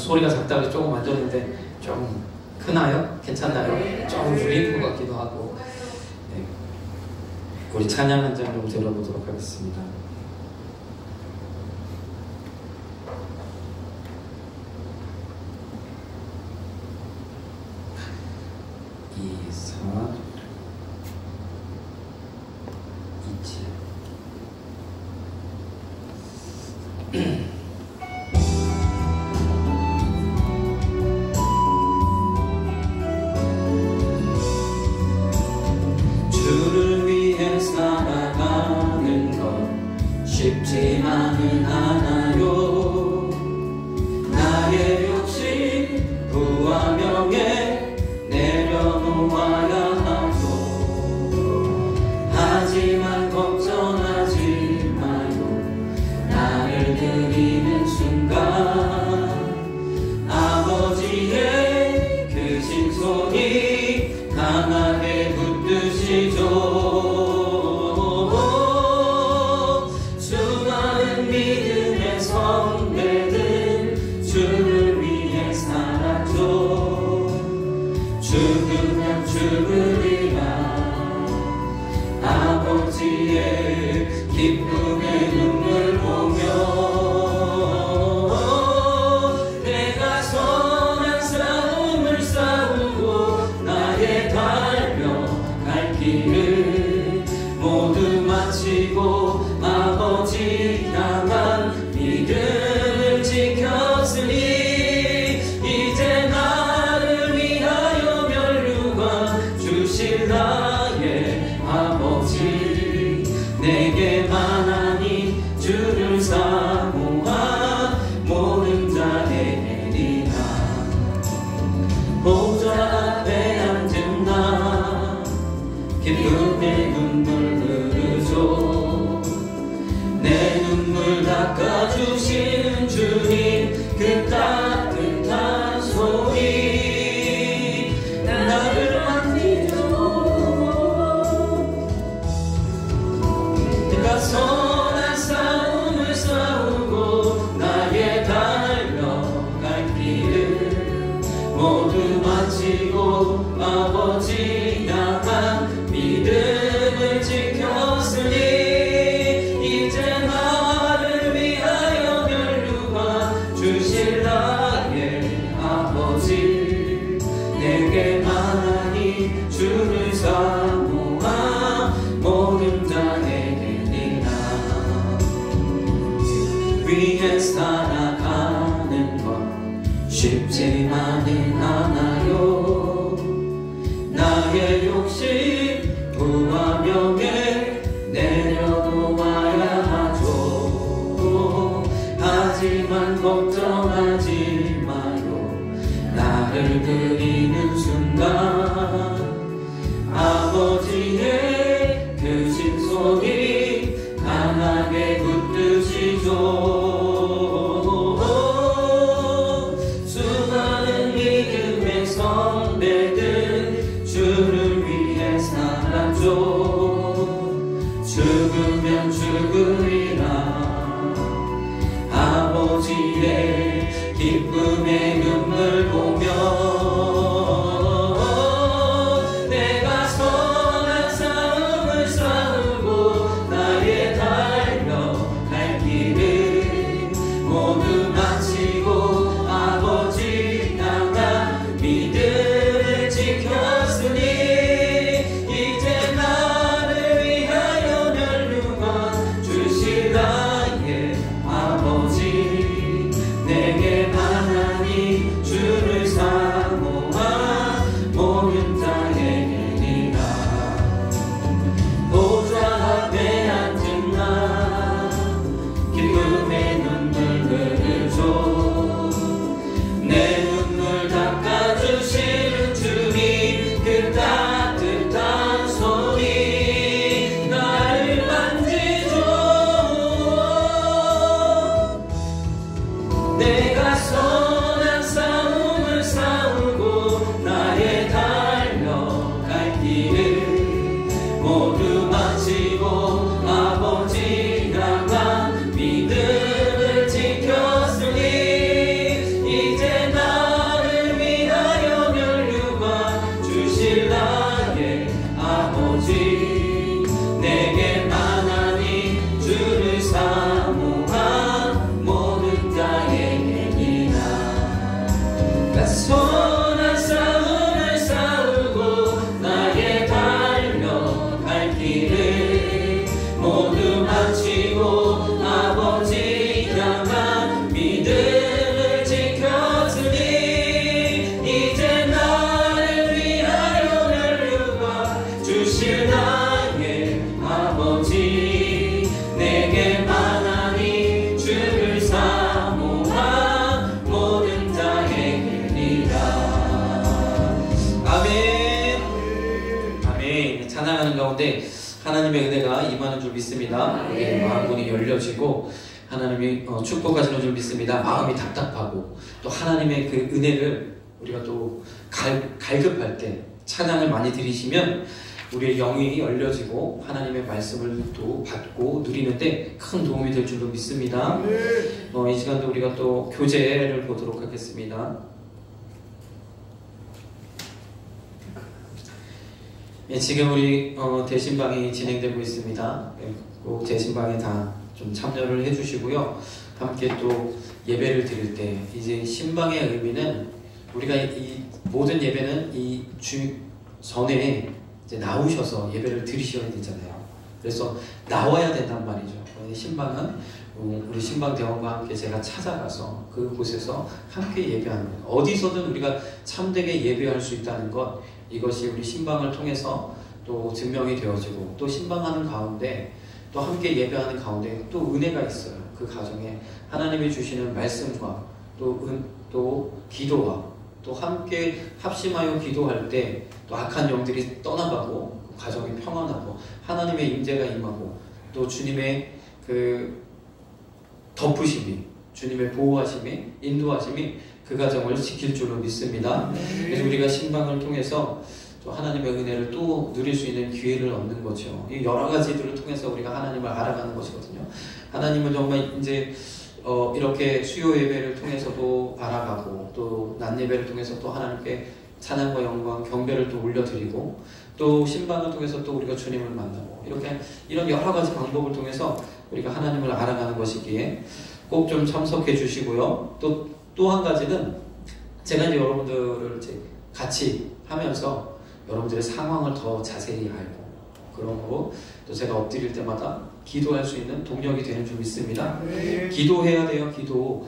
소리가 작다고 조금 만졌는데 좀 크나요? 괜찮나요? 조금 울리는 것 같기도 하고. 네. 우리 찬양 한 장 좀 들어보도록 하겠습니다. 주를 위해 살아가는 건 쉽지만은 않아요. 나의 욕심, 부와 명예 내려놓아야 하죠. 하지만 걱정하지 마요. 나를 드리는 순간 아버지의 크신 손이 강하게 붙드시죠. 수많은 믿음의 선배들 주를 위해 살았죠. 죽으면 죽으리라 아버지의 기쁨의 눈물 보며 내가 선한 싸움을 싸우고 나의 달려갈 길을 모두 마치고 아버지 향한 믿음을 지켰으니 이제 나를 위하여 면류관 주실 나의 아버지 내게만 하니 주를 사모하 모든 자에게리라. 보좌 앞에 앉은 나 기쁨의 눈물 흐르죠. 내 눈물 닦아주시는 주님 그 따뜻한 손이 나를 만지죠. 내가 선한 싸움을 싸우고 나의 달려갈 길을 모두 마치고 아버지 향한 믿음을 지켰으니 이제 나를 위하여 면류관 주실 나의 아버지 내게만 하니 주를 사모하 모든 자에게리라. 위에 살아가는 건 쉽지만은 않아요. 나의 욕심, 부와 명예 내려놓아야 하죠. 하지만 걱정하지 마요. 나를 드리는 순간 아버지의 크신 손이 강하게 붙드시죠. 수많은 믿음의 선배들 주를 위해 살았죠. 죽으면 죽으리라 아버지의 기쁨의 눈물 보며 내가 선한 싸움을 싸우고 나의 달려갈 길을 모두 마치고 아버지 향한 믿음을 지켰으니 이제 나를 위하여 면류관 주실 나의 아버지 내게만 하니 주를 사모하 모든 자에게리라. 보좌 앞에 앉은 나 기쁨의 눈물 흐르죠. 내 눈물 닦아주시는 주님 그 따뜻한 손이 나를 만지죠. 내가 선한 싸움을 싸우고 나의 달려갈 길을 모두 마치고 아버지 향한 믿음을 지켰으니 이제 가운데 하나님의 은혜가 임하는 줄 믿습니다. 우리의 마음문이 열려지고 하나님이 축복하시는 줄 믿습니다. 마음이 답답하고 또 하나님의 그 은혜를 우리가 또 갈급할 때 찬양을 많이 드리시면 우리의 영이 열려지고 하나님의 말씀을 또 받고 누리는데 큰 도움이 될 줄로 믿습니다. 이 시간도 우리가 또 교재를 보도록 하겠습니다. 지금 우리 대신방이 진행되고 있습니다. 꼭 대신방에 다 좀 참여를 해주시고요. 함께 또 예배를 드릴 때 이제 신방의 의미는 우리가 이 모든 예배는 이 주 전에 이제 나오셔서 예배를 드리셔야 되잖아요. 그래서 나와야 된단 말이죠. 신방은 우리 신방 대원과 함께 제가 찾아가서 그곳에서 함께 예배하는 것, 어디서든 우리가 참되게 예배할 수 있다는 것, 이것이 우리 신방을 통해서 또 증명이 되어지고 또 신방하는 가운데 또 함께 예배하는 가운데 또 은혜가 있어요. 그 가정에 하나님이 주시는 말씀과 또 기도와 또 함께 합심하여 기도할 때 또 악한 영들이 떠나가고 가정이 평안하고 하나님의 임재가 임하고 또 주님의 그 덮으심이, 주님의 보호하심이, 인도하심이 그 가정을 지킬 줄로 믿습니다. 그래서 우리가 신방을 통해서 또 하나님의 은혜를 또 누릴 수 있는 기회를 얻는 거죠. 이 여러 가지들을 통해서 우리가 하나님을 알아가는 것이거든요. 하나님은 정말 이제 이렇게 수요 예배를 통해서도 알아가고 또 낮 예배를 통해서 또 하나님께 찬양과 영광, 경배를 또 올려드리고 또 신방을 통해서 또 우리가 주님을 만나고 이렇게 이런 여러 가지 방법을 통해서 우리가 하나님을 알아가는 것이기에 꼭 좀 참석해 주시고요. 또 한 가지는 제가 이제 여러분들을 이제 같이 하면서 여러분들의 상황을 더 자세히 알고 그러므로 또 제가 엎드릴 때마다 기도할 수 있는 동력이 되는 줄 믿습니다. 기도해야 돼요. 기도.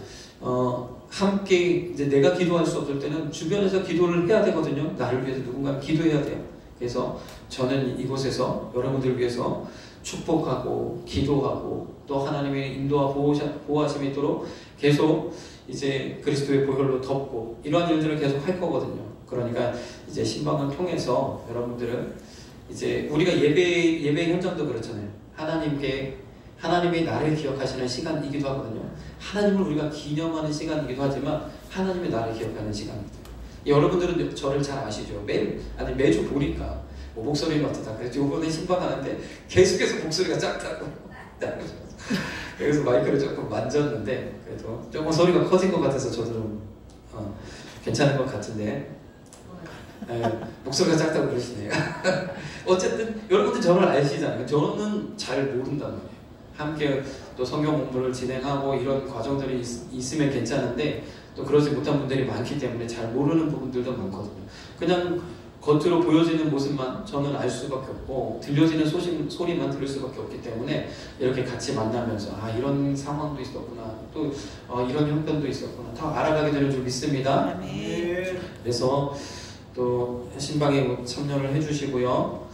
함께 이제 내가 기도할 수 없을 때는 주변에서 기도를 해야 되거든요. 나를 위해서 누군가 기도해야 돼요. 그래서 저는 이곳에서 여러분들을 위해서 축복하고 기도하고 또 하나님의 인도와 보호하심이 있도록 계속 이제 그리스도의 보혈로 덮고 이러한 일들을 계속 할 거거든요. 그러니까 이제 신방을 통해서 여러분들은 이제 우리가 예배 현장도 그렇잖아요. 하나님이 나를 기억하시는 시간이기도 하거든요. 하나님을 우리가 기념하는 시간이기도 하지만 하나님이 나를 기억하는 시간입니다. 여러분들은 저를 잘 아시죠? 매주 보니까 목소리가 어떠다. 그래서 이번에 신방하는데 계속해서 목소리가 작다고. 그래서 마이크를 조금 만졌는데 그래도 조금 소리가 커진 것 같아서 저도 좀 괜찮은 것 같은데 목소리가 작다고 그러시네요. 어쨌든 여러분들 저를 아시잖아요. 저는 잘 모른단 말이에요. 함께 또 성경 공부를 진행하고 이런 과정들이 있으면 괜찮은데 또 그러지 못한 분들이 많기 때문에 잘 모르는 부분들도 많거든요. 그냥 겉으로 보여지는 모습만 저는 알 수밖에 없고 들려지는 소리만 들을 수밖에 없기 때문에 이렇게 같이 만나면서 이런 상황도 있었구나 또 이런 형편도 있었구나 다 알아가게 되는 줄 믿습니다. 그래서 또 신방에 참여를 해주시고요.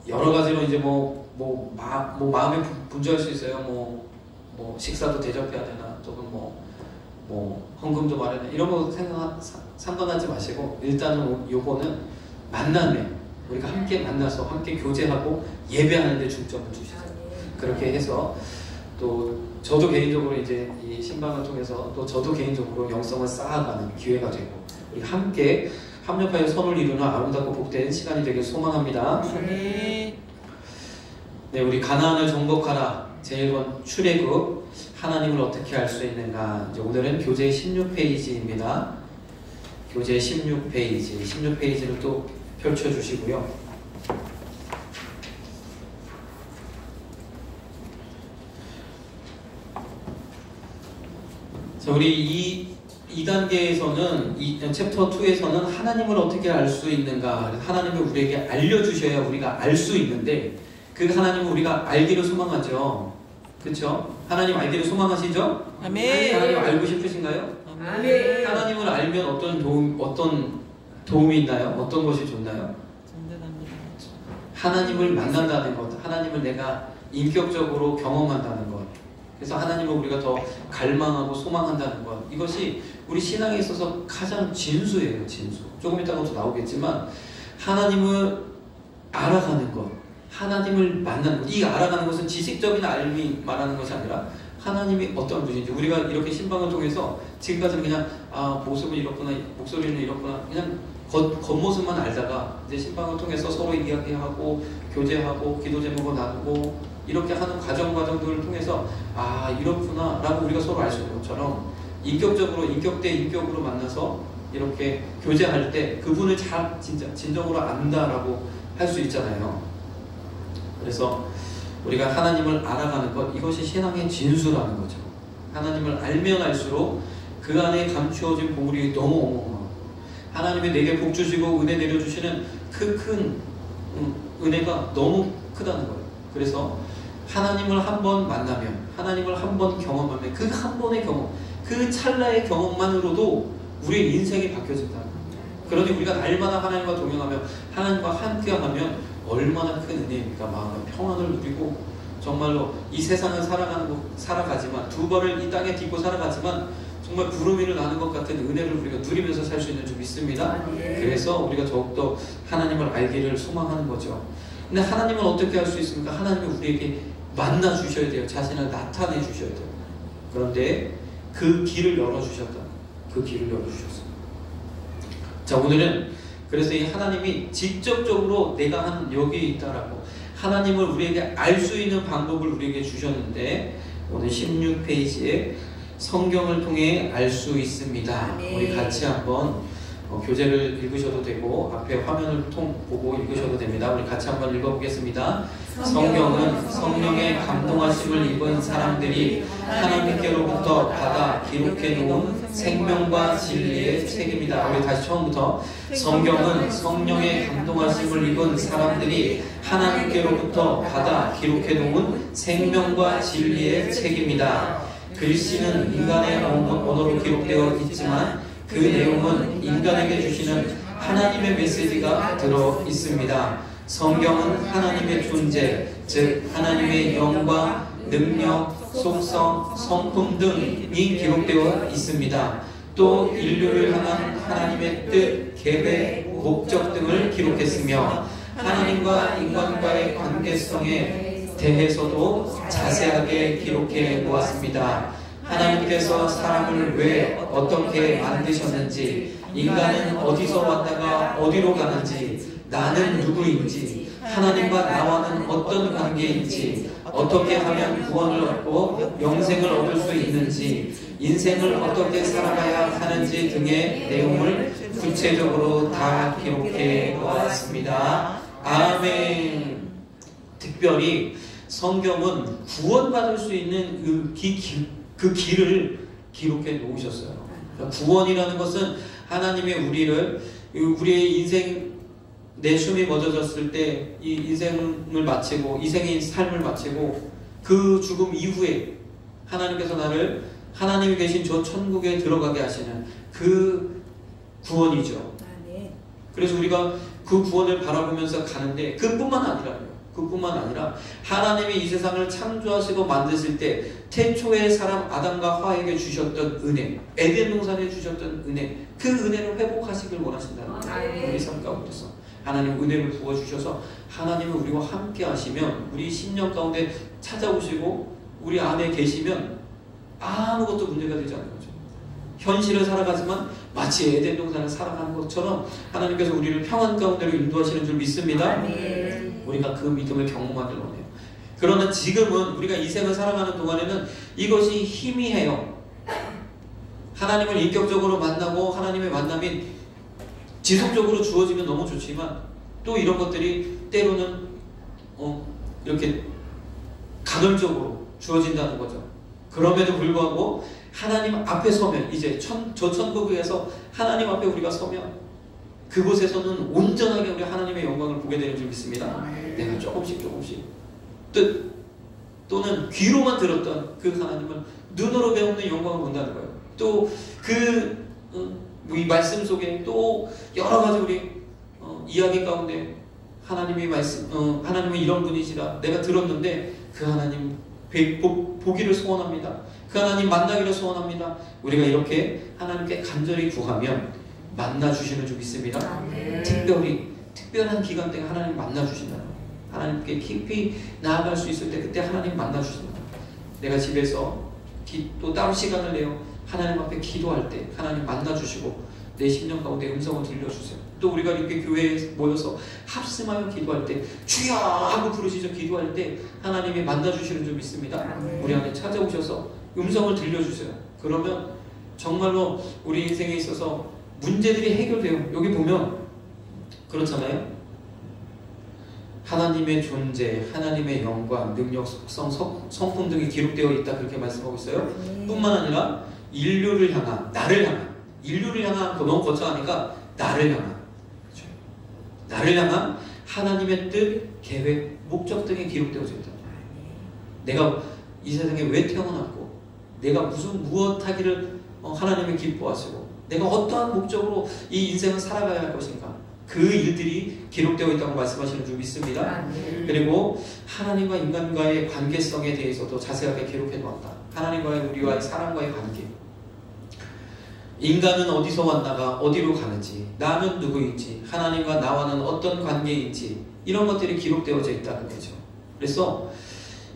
여러 가지로 이제 마음에 분주할 수 있어요. 뭐 식사도 대접해야 되나, 조금 헌금도 마련해 이런 거 상관하지 마시고 일단은 요거는 만남에 우리가 함께 만나서 함께 교제하고 예배하는 데 중점을 주시죠. 그렇게 해서 또 저도 개인적으로 이제 이 신방을 통해서 또 저도 개인적으로 영성을 쌓아가는 기회가 되고 우리 함께 합력하여 선을 이루는 아름답고 복된 시간이 되길 소망합니다. 네, 우리 가나안을 정복하라 제1번 출애굽 하나님을 어떻게 알 수 있는가. 이제 오늘은 교재 16페이지입니다. 교재 16페이지를 또 펼쳐주시고요. 자, 우리 2단계에서는 챕터 2에서는 하나님을 어떻게 알 수 있는가. 하나님을 우리에게 알려주셔야 우리가 알 수 있는데 그 하나님을 우리가 알기를 소망하죠. 그렇죠? 하나님 알기를 소망하시죠? 아멘. 하나님 알고 싶으신가요? 아멘. 하나님을 알면 어떤 도움이 있나요? 어떤 것이 좋나요? 하나님을 만난다는 것, 하나님을 내가 인격적으로 경험한다는 것, 그래서 하나님을 우리가 더 갈망하고 소망한다는 것, 이것이 우리 신앙에 있어서 가장 진수예요. 진수. 조금 이따가 또 나오겠지만 하나님을 알아가는 것, 하나님을 만나는 것. 이 알아가는 것은 지식적인 알미 말하는 것이 아니라 하나님이 어떤 분인지, 우리가 이렇게 신방을 통해서 지금까지는 그냥 모습은 이렇구나, 목소리는 이렇구나, 그냥 겉모습만 알다가 이제 신방을 통해서 서로 이야기하고 교제하고 기도 제목을 나누고 이렇게 하는 과정들을 통해서 이렇구나 라고 우리가 서로 알 수 있는 것처럼, 인격적으로 인격 대 인격으로 만나서 이렇게 교제할 때 그분을 진짜 진정으로 안다라고 할 수 있잖아요. 그래서 우리가 하나님을 알아가는 것, 이것이 신앙의 진수라는 거죠. 하나님을 알면 알수록 그 안에 감추어진 보물이 너무 어마어마하고, 하나님이 내게 복 주시고 은혜 내려주시는 그 큰 은혜가 너무 크다는 거예요. 그래서 하나님을 한 번 만나면, 하나님을 한 번 경험하면, 그 한 번의 경험, 그 찰나의 경험만으로도 우리의 인생이 바뀌어진다. 그러니 우리가 날마다 하나님과 동행하며 하나님과 함께하면 얼마나 큰 은혜입니까? 마음의 평안을 누리고, 정말로 이 세상을 살아가지만, 두 발을 이 땅에 딛고 살아가지만 정말 구름 위를 나는 것 같은 은혜를 우리가 누리면서 살 수 있는 줄 믿습니다. 그래서 우리가 더욱더 하나님을 알기를 소망하는 거죠. 근데 하나님은 어떻게 할 수 있습니까? 하나님은 우리에게 만나 주셔야 돼요. 자신을 나타내 주셔야 돼요. 그런데 그 길을 열어주셨다. 그 길을 열어주셨어요. 자, 오늘은 그래서 이 하나님이 직접적으로 내가 한 여기에 있다라고 하나님을 우리에게 알 수 있는 방법을 우리에게 주셨는데, 오늘 16페이지에 성경을 통해 알 수 있습니다. 우리 같이 한번 교재를 읽으셔도 되고 앞에 화면을 보고 읽으셔도 됩니다. 우리 같이 한번 읽어보겠습니다. 성경은 성령의 감동하심을 입은 사람들이 하나님께로부터 받아 기록해 놓은 생명과 진리의 책입니다. 우리 다시 처음부터. 성경은 성령의 감동하심을 입은 사람들이 하나님께로부터 받아 기록해 놓은 생명과 진리의 책입니다. 글씨는 인간의 언어로 기록되어 있지만 그 내용은 인간에게 주시는 하나님의 메시지가 들어 있습니다. 성경은 하나님의 존재, 즉 하나님의 영광, 능력, 속성, 성품 등이 기록되어 있습니다. 또 인류를 향한 하나님의 뜻, 계획, 목적 등을 기록했으며 하나님과 인간과의 관계성에 대해서도 자세하게 기록해 놓았습니다. 하나님께서 사람을 왜 어떻게 만드셨는지, 인간은 어디서 왔다가 어디로 가는지, 나는 누구인지, 하나님과 나와는 어떤 관계인지, 어떻게 하면 구원을 얻고 영생을 얻을 수 있는지, 인생을 어떻게 살아가야 하는지 등의 내용을 구체적으로 다 기록해 놓았습니다. 아멘. 특별히 성경은 구원받을 수 있는 그 길을 기록해 놓으셨어요. 그러니까 구원이라는 것은 하나님의 우리의 인생, 내 숨이 멎어졌을 때 이 인생을 마치고, 인생의 삶을 마치고 그 죽음 이후에 하나님께서 나를 하나님이 계신 저 천국에 들어가게 하시는 그 구원이죠. 그래서 우리가 그 구원을 바라보면서 가는데, 그뿐만 아니라 하나님이 이 세상을 창조하시고 만드실 때 태초의 사람 아담과 하와에게 주셨던 은혜, 에덴 동산에 주셨던 은혜, 그 은혜를 회복하시길 원하신다는 거예요. 우리 삶 가운데서 하나님 은혜를 부어주셔서 하나님은 우리와 함께 하시면, 우리 심령 가운데 찾아오시고 우리 안에 계시면 아무것도 문제가 되지 않는 거죠. 현실을 살아가지만 마치 에덴 동산을 살아가는 것처럼 하나님께서 우리를 평안 가운데로 인도하시는 줄 믿습니다. 우리가 그 믿음을 경험하기를 원해요. 그러나 지금은 우리가 이 생을 살아가는 동안에는 이것이 희미해요. 하나님을 인격적으로 만나고 하나님의 만남이 지속적으로 주어지면 너무 좋지만, 또 이런 것들이 때로는 이렇게 간헐적으로 주어진다는 거죠. 그럼에도 불구하고 하나님 앞에 서면, 이제 저 천국에서 하나님 앞에 우리가 서면 그곳에서는 온전하게 우리 하나님의 영광을 보게 되는 줄 믿습니다. 내가 조금씩 또는 귀로만 들었던 그 하나님을 눈으로 배우는 영광을 본다는 거예요. 또 이 말씀 속에 또 여러 가지 우리 이야기 가운데 하나님의 말씀, 하나님은 이런 분이시라 내가 들었는데 그 하나님 보기를 소원합니다. 그 하나님 만나기를 소원합니다. 우리가 이렇게 하나님께 간절히 구하면 만나 주시는 줄 믿습니다. 특별한 기간 때 하나님 만나주신다는 거예요. 하나님께 깊이 나아갈 수 있을 때 그때 하나님 만나주신다. 내가 집에서 또 따로 시간을 내요 하나님 앞에 기도할 때 하나님 만나주시고 내 심령 가운데 음성을 들려주세요. 또 우리가 이렇게 교회에 모여서 합심하여 기도할 때 주여 하고 부르시죠. 기도할 때 하나님이 만나주시는 줄 믿습니다. 우리 안에 찾아오셔서 음성을 들려주세요. 그러면 정말로 우리 인생에 있어서 문제들이 해결돼요. 여기 보면 그렇잖아요. 하나님의 존재, 하나님의 영광, 능력, 속성, 성품 등이 기록되어 있다 그렇게 말씀하고 있어요. 뿐만 아니라 인류를 향한, 나를 향한, 인류를 향한 거 너무 거창하니까 나를 향한, 그렇죠? 나를 향한 하나님의 뜻, 계획, 목적 등이 기록되어져 있다. 내가 이 세상에 왜 태어났고, 내가 무엇 하기를 하나님이 기뻐하시고, 내가 어떠한 목적으로 이 인생을 살아가야 할 것인가. 그 일들이 기록되어 있다고 말씀하시는 줄 믿습니다. 그리고 하나님과 인간과의 관계성에 대해서도 자세하게 기록해 놓았다. 하나님과의 우리와의 사람과의 관계. 인간은 어디서 왔나가 어디로 가는지, 나는 누구인지, 하나님과 나와는 어떤 관계인지 이런 것들이 기록되어져 있다는 거죠. 그래서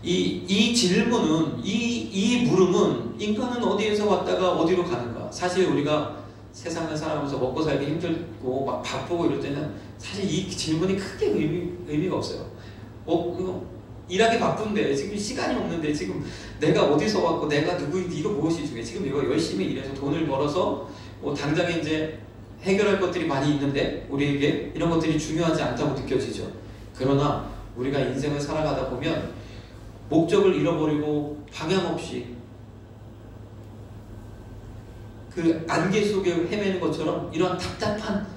이 질문은 이 물음은 인간은 어디에서 왔다가 어디로 가는가. 사실 우리가 세상을 살아가면서 먹고 살기 힘들고 막 바쁘고 이럴 때는 사실 이 질문이 크게 의미가 없어요. 일하기 바쁜데 지금 시간이 없는데 지금 내가 어디서 왔고 내가 누구인지 이거 무엇이 중요해. 지금 이거 열심히 일해서 돈을 벌어서 당장에 이제 해결할 것들이 많이 있는데 우리에게 이런 것들이 중요하지 않다고 느껴지죠. 그러나 우리가 인생을 살아가다 보면 목적을 잃어버리고 방향 없이 그 안개 속에 헤매는 것처럼 이런 답답한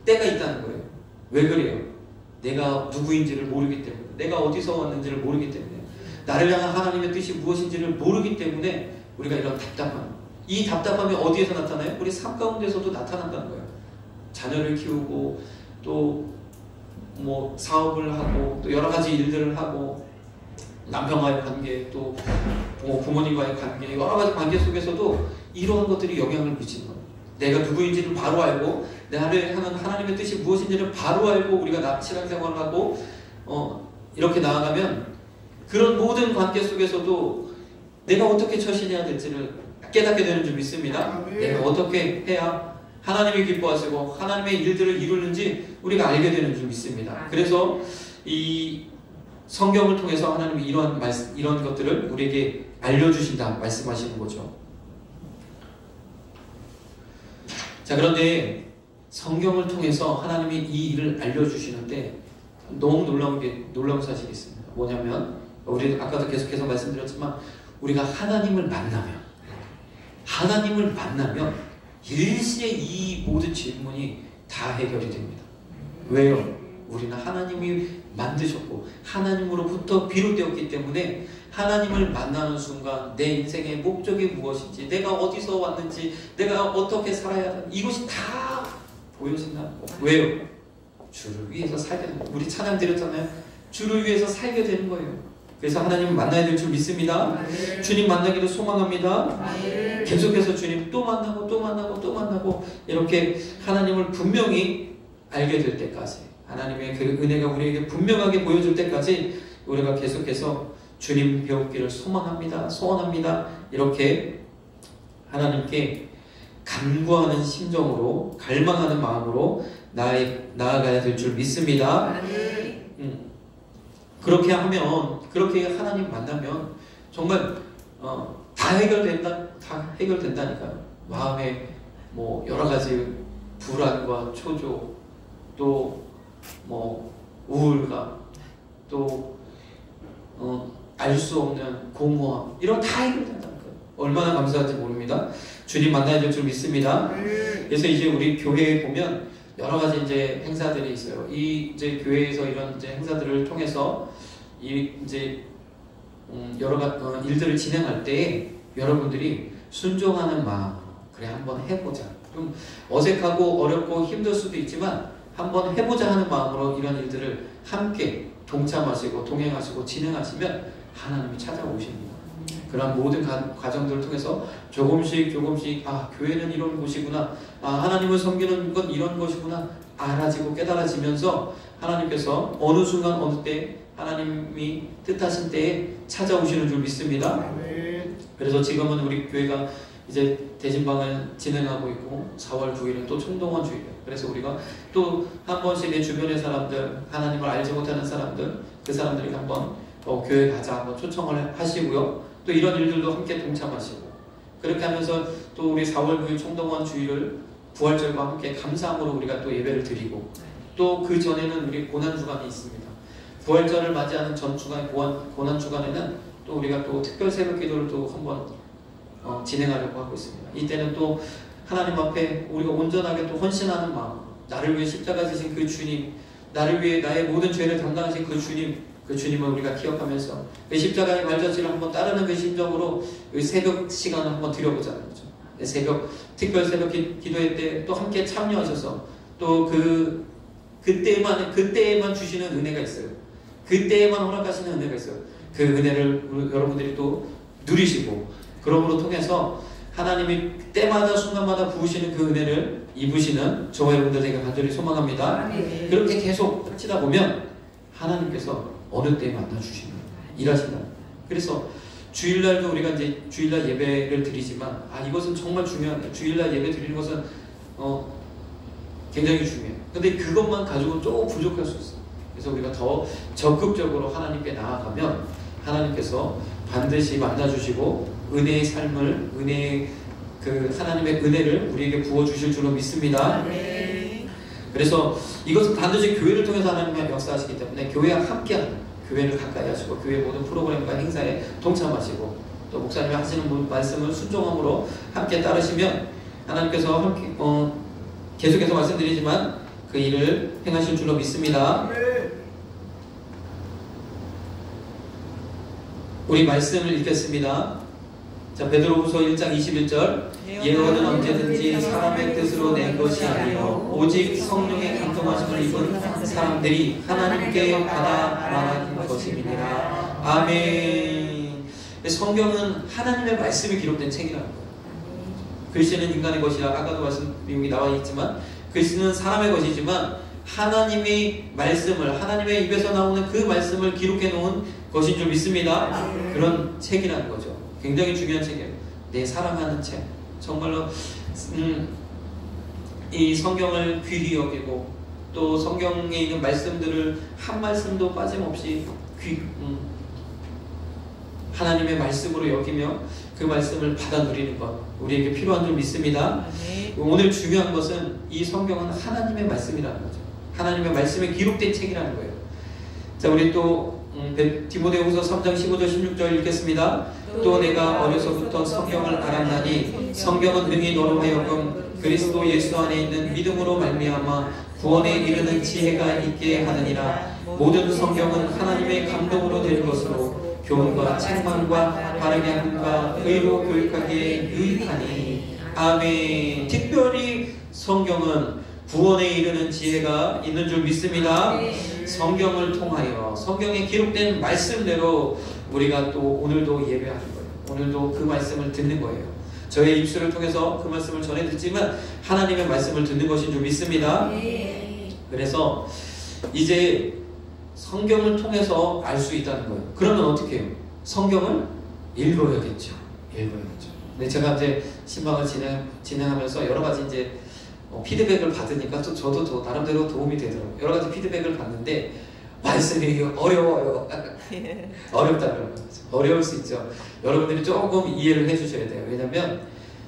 때가 있다는 거예요. 왜 그래요? 내가 누구인지를 모르기 때문에, 내가 어디서 왔는지를 모르기 때문에, 나를 향한 하나님의 뜻이 무엇인지를 모르기 때문에 우리가 이런 이 답답함이 어디에서 나타나요? 우리 삶 가운데서도 나타난다는 거예요. 자녀를 키우고 또 뭐 사업을 하고 또 여러 가지 일들을 하고 남편과의 관계, 또 부모님과의 관계, 여러 가지 관계 속에서도 이러한 것들이 영향을 미치는 거예요. 내가 누구인지를 바로 알고 나를 향한 하나님의 뜻이 무엇인지를 바로 알고 우리가 신앙생활을 하고 이렇게 나아가면 그런 모든 관계 속에서도 내가 어떻게 처신해야 될지를 깨닫게 되는 줄 믿습니다. 내가 어떻게 해야 하나님이 기뻐하시고 하나님의 일들을 이루는지 우리가 알게 되는 줄 믿습니다. 그래서 이 성경을 통해서 하나님이 이런 것들을 우리에게 알려주신다 말씀하시는 거죠. 자, 그런데 성경을 통해서 하나님이 이 일을 알려주시는데 너무 놀라운 사실이 있습니다. 뭐냐면 우리 아까도 계속해서 말씀드렸지만 우리가 하나님을 만나면 일시에 이 모든 질문이 다 해결이 됩니다. 왜요? 우리는 하나님이 만드셨고 하나님으로부터 비롯되었기 때문에 하나님을 만나는 순간 내 인생의 목적이 무엇인지, 내가 어디서 왔는지, 내가 어떻게 살아야 하는지 이것이 다 보여진다는 거예요. 왜요? 주를 위해서 살게 되는 거예요. 우리 찬양 드렸잖아요. 주를 위해서 살게 되는 거예요. 그래서 하나님을 만나야 될 줄 믿습니다. 주님 만나기를 소망합니다. 계속해서 주님 또 만나고 이렇게 하나님을 분명히 알게 될 때까지, 하나님의 그 은혜가 우리에게 분명하게 보여줄 때까지 우리가 계속해서 주님 배우기를 소원합니다. 이렇게 하나님께 간구하는 심정으로, 갈망하는 마음으로 나아가야 될 줄 믿습니다. 그렇게 하나님 만나면 정말 다 해결된다니까요. 마음에 여러 가지 불안과 초조, 또 우울감, 또 알 수 없는 공허함, 이런 다 해결된다는 거예요. 얼마나 감사한지 모릅니다. 주님 만나야 될 줄 믿습니다. 그래서 이제 우리 교회에 보면 여러 가지 이제 행사들이 있어요. 이제 교회에서 이런 이제 행사들을 통해서 여러 가지 일들을 진행할 때 여러분들이 순종하는 마음, 그래 한번 해보자. 좀 어색하고 어렵고 힘들 수도 있지만 한번 해보자 하는 마음으로 이런 일들을 함께 동참하시고 동행하시고 진행하시면 하나님이 찾아오십니다. 그런 모든 과정들을 통해서 조금씩 아, 교회는 이런 곳이구나, 아, 하나님을 섬기는 건 이런 것이구나 알아지고 깨달아지면서 하나님께서 어느 순간 어느 때 하나님이 뜻하신 때에 찾아오시는 줄 믿습니다. 그래서 지금은 우리 교회가 이제 대진방을 진행하고 있고 4월 9일은 또 총동원 주일이에요. 그래서 우리가 또 한 번씩 내 주변의 사람들, 하나님을 알지 못하는 사람들, 그 사람들에게 한번 교회 가자 한번 초청을 하시고요. 또 이런 일들도 함께 동참하시고, 그렇게 하면서 또 우리 4월 9일 총동원 주일을 부활절과 함께 감사함으로 우리가 또 예배를 드리고, 또 그 전에는 우리 고난주간이 있습니다. 부활절을 맞이하는 전 주간, 고난주간에는 또 우리가 또 특별 새벽 기도를 또 한번 진행하려고 하고 있습니다. 이때는 또 하나님 앞에 우리가 온전하게 또 헌신하는 마음, 나를 위해 십자가 지신 그 주님, 나를 위해 나의 모든 죄를 담당하신 그 주님, 그 주님을 우리가 기억하면서 그 십자가의 말자취를 한번 따르는 그 심정으로 그 새벽 시간을 한번 드려보자는 거죠. 새벽, 특별 새벽 기도회 때 또 함께 참여하셔서 또 그때에만 주시는 은혜가 있어요. 그때에만 허락하시는 은혜가 있어요. 그 은혜를 여러분들이 또 누리시고, 그러므로 통해서 하나님이 때마다 순간마다 부으시는 그 은혜를 입으시는 저와 여러분들에게 간절히 소망합니다. 그렇게 계속 하시다 보면 하나님께서 어느 때에 만나주시는, 일하신다. 그래서 주일날도 우리가 이제 주일날 예배를 드리지만, 이것은 정말 중요한, 주일날 예배 드리는 것은 굉장히 중요해요. 근데 그것만 가지고는 좀 부족할 수 있어요. 그래서 우리가 더 적극적으로 하나님께 나아가면 하나님께서 반드시 만나주시고 은혜의 삶을, 하나님의 은혜를 우리에게 부어주실 줄로 믿습니다. 그래서 이것은 반드시 교회를 통해서 하나님의 역사하시기 때문에 교회와 함께하는, 교회를 가까이 하시고 교회 모든 프로그램과 행사에 동참하시고 또 목사님이 하시는 말씀을 순종함으로 함께 따르시면 하나님께서 함께, 계속해서 말씀드리지만 그 일을 행하실 줄로 믿습니다. 우리 말씀을 읽겠습니다. 자, 베드로후서 1장 21절. 예언은 언제든지 사람의 뜻으로 낸 것이 아니요 오직 성령의 감동하심을 입은 사람들이 하나님께 받아 말한 것임이니라. 아멘. 성경은 하나님의 말씀이 기록된 책이라는 거예요. 글씨는 인간의 것이라, 아까도 말씀이 나와 있지만 글씨는 사람의 것이지만 하나님의 말씀을, 하나님의 입에서 나오는 그 말씀을 기록해 놓은 것인 줄 믿습니다. 그런 책이라는 거죠. 굉장히 중요한 책이에요. 내 사랑하는 책. 정말로 이 성경을 귀히 여기고 또 성경에 있는 말씀들을 한 말씀도 빠짐없이 하나님의 말씀으로 여기며 그 말씀을 받아 누리는 것, 우리에게 필요한 줄 믿습니다. 오늘 중요한 것은 이 성경은 하나님의 말씀이라는 거죠. 하나님의 말씀에 기록된 책이라는 거예요. 자, 우리 또 디모데후서 3장 15절 16절 읽겠습니다. 또 내가 어려서부터 성경을 알았나니 성경은 능히 너로 하여금 그리스도 예수 안에 있는 믿음으로 말미암아 구원에 이르는 지혜가 있게 하느니라. 모든 성경은 하나님의 감동으로 된 것으로 교훈과 책망과 바르게 함과 의로 교육하기에 유익하니. 아멘. 특별히 성경은 구원에 이르는 지혜가 있는 줄 믿습니다. 성경을 통하여 성경에 기록된 말씀대로 우리가 또 오늘도 예배하는 거예요. 오늘도 그 말씀을 듣는 거예요. 저의 입술을 통해서 그 말씀을 전해 듣지만 하나님의 말씀을 듣는 것인 줄 믿습니다. 그래서 이제 성경을 통해서 알 수 있다는 거예요. 그러면 어떻게 해요? 성경을 읽어야겠죠. 근데 제가 이제 신방을 진행하면서 여러 가지 이제 피드백을 받으니까 또 저도 또 나름대로 도움이 되더라고요. 여러 가지 피드백을 받는데 말씀이 어려워요. 어렵다는 거죠. 어려울 수 있죠. 여러분들이 조금 이해를 해주셔야 돼요. 왜냐면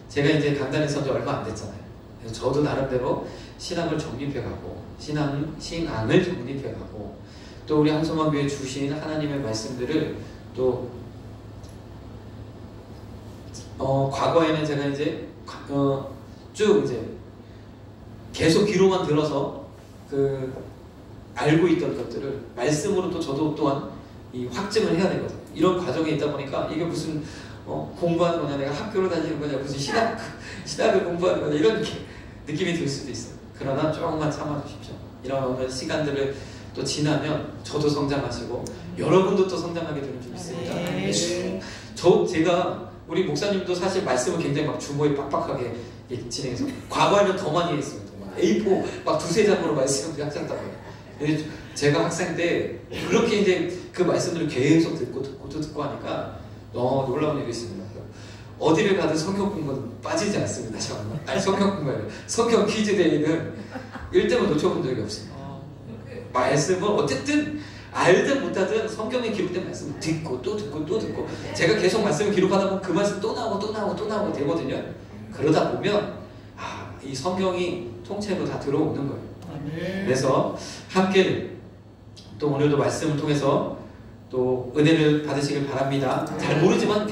제가 이제 강단에 선 지 얼마 안 됐잖아요. 그래서 저도 나름대로 신앙을 정립해가고 신앙을 정립해가고 또 우리 한소망교회 주신 하나님의 말씀들을 또 과거에는 제가 이제 쭉 이제 계속 귀로만 들어서 알고 있던 것들을 말씀으로 또 저도 또한 이 확증을 해야 되거든요. 이런 과정에 있다 보니까 이게 무슨 공부하는 거냐, 내가 학교를 다니는 거냐, 무슨 신학을 공부하는 거냐, 이런 느낌이 들 수도 있어요. 그러나 조금만 참아주십시오. 이런 오늘 시간들을 또 지나면 저도 성장하시고 여러분도 또 성장하게 되는 줄 믿습니다. 제가 우리 목사님도 사실 말씀을 굉장히 막 주보에 빡빡하게 진행해서 과거에는 더 많이 했어요. 더 많이. A4 막 두세 장으로 말씀을 하셨다고요. 제가 학생 때 그렇게 이제 그 말씀들을 계속 듣고 하니까 너무 놀라운 일이 있습니다. 어디를 가든 성경 공부는 빠지지 않습니다. 정말. 아니 성경 공부예요. 성경 퀴즈 대회는 1등을 놓쳐본 적이 없습니다. 말씀을 어쨌든 알든 못하든 성경에 기록된 말씀을 듣고 또 듣고 제가 계속 말씀을 기록하다 보면 그 말씀 또 나오고 되거든요. 그러다 보면 이 성경이 통째로 다 들어오는 거예요. 그래서 함께 또 오늘도 말씀을 통해서 또 은혜를 받으시길 바랍니다. 잘 모르지만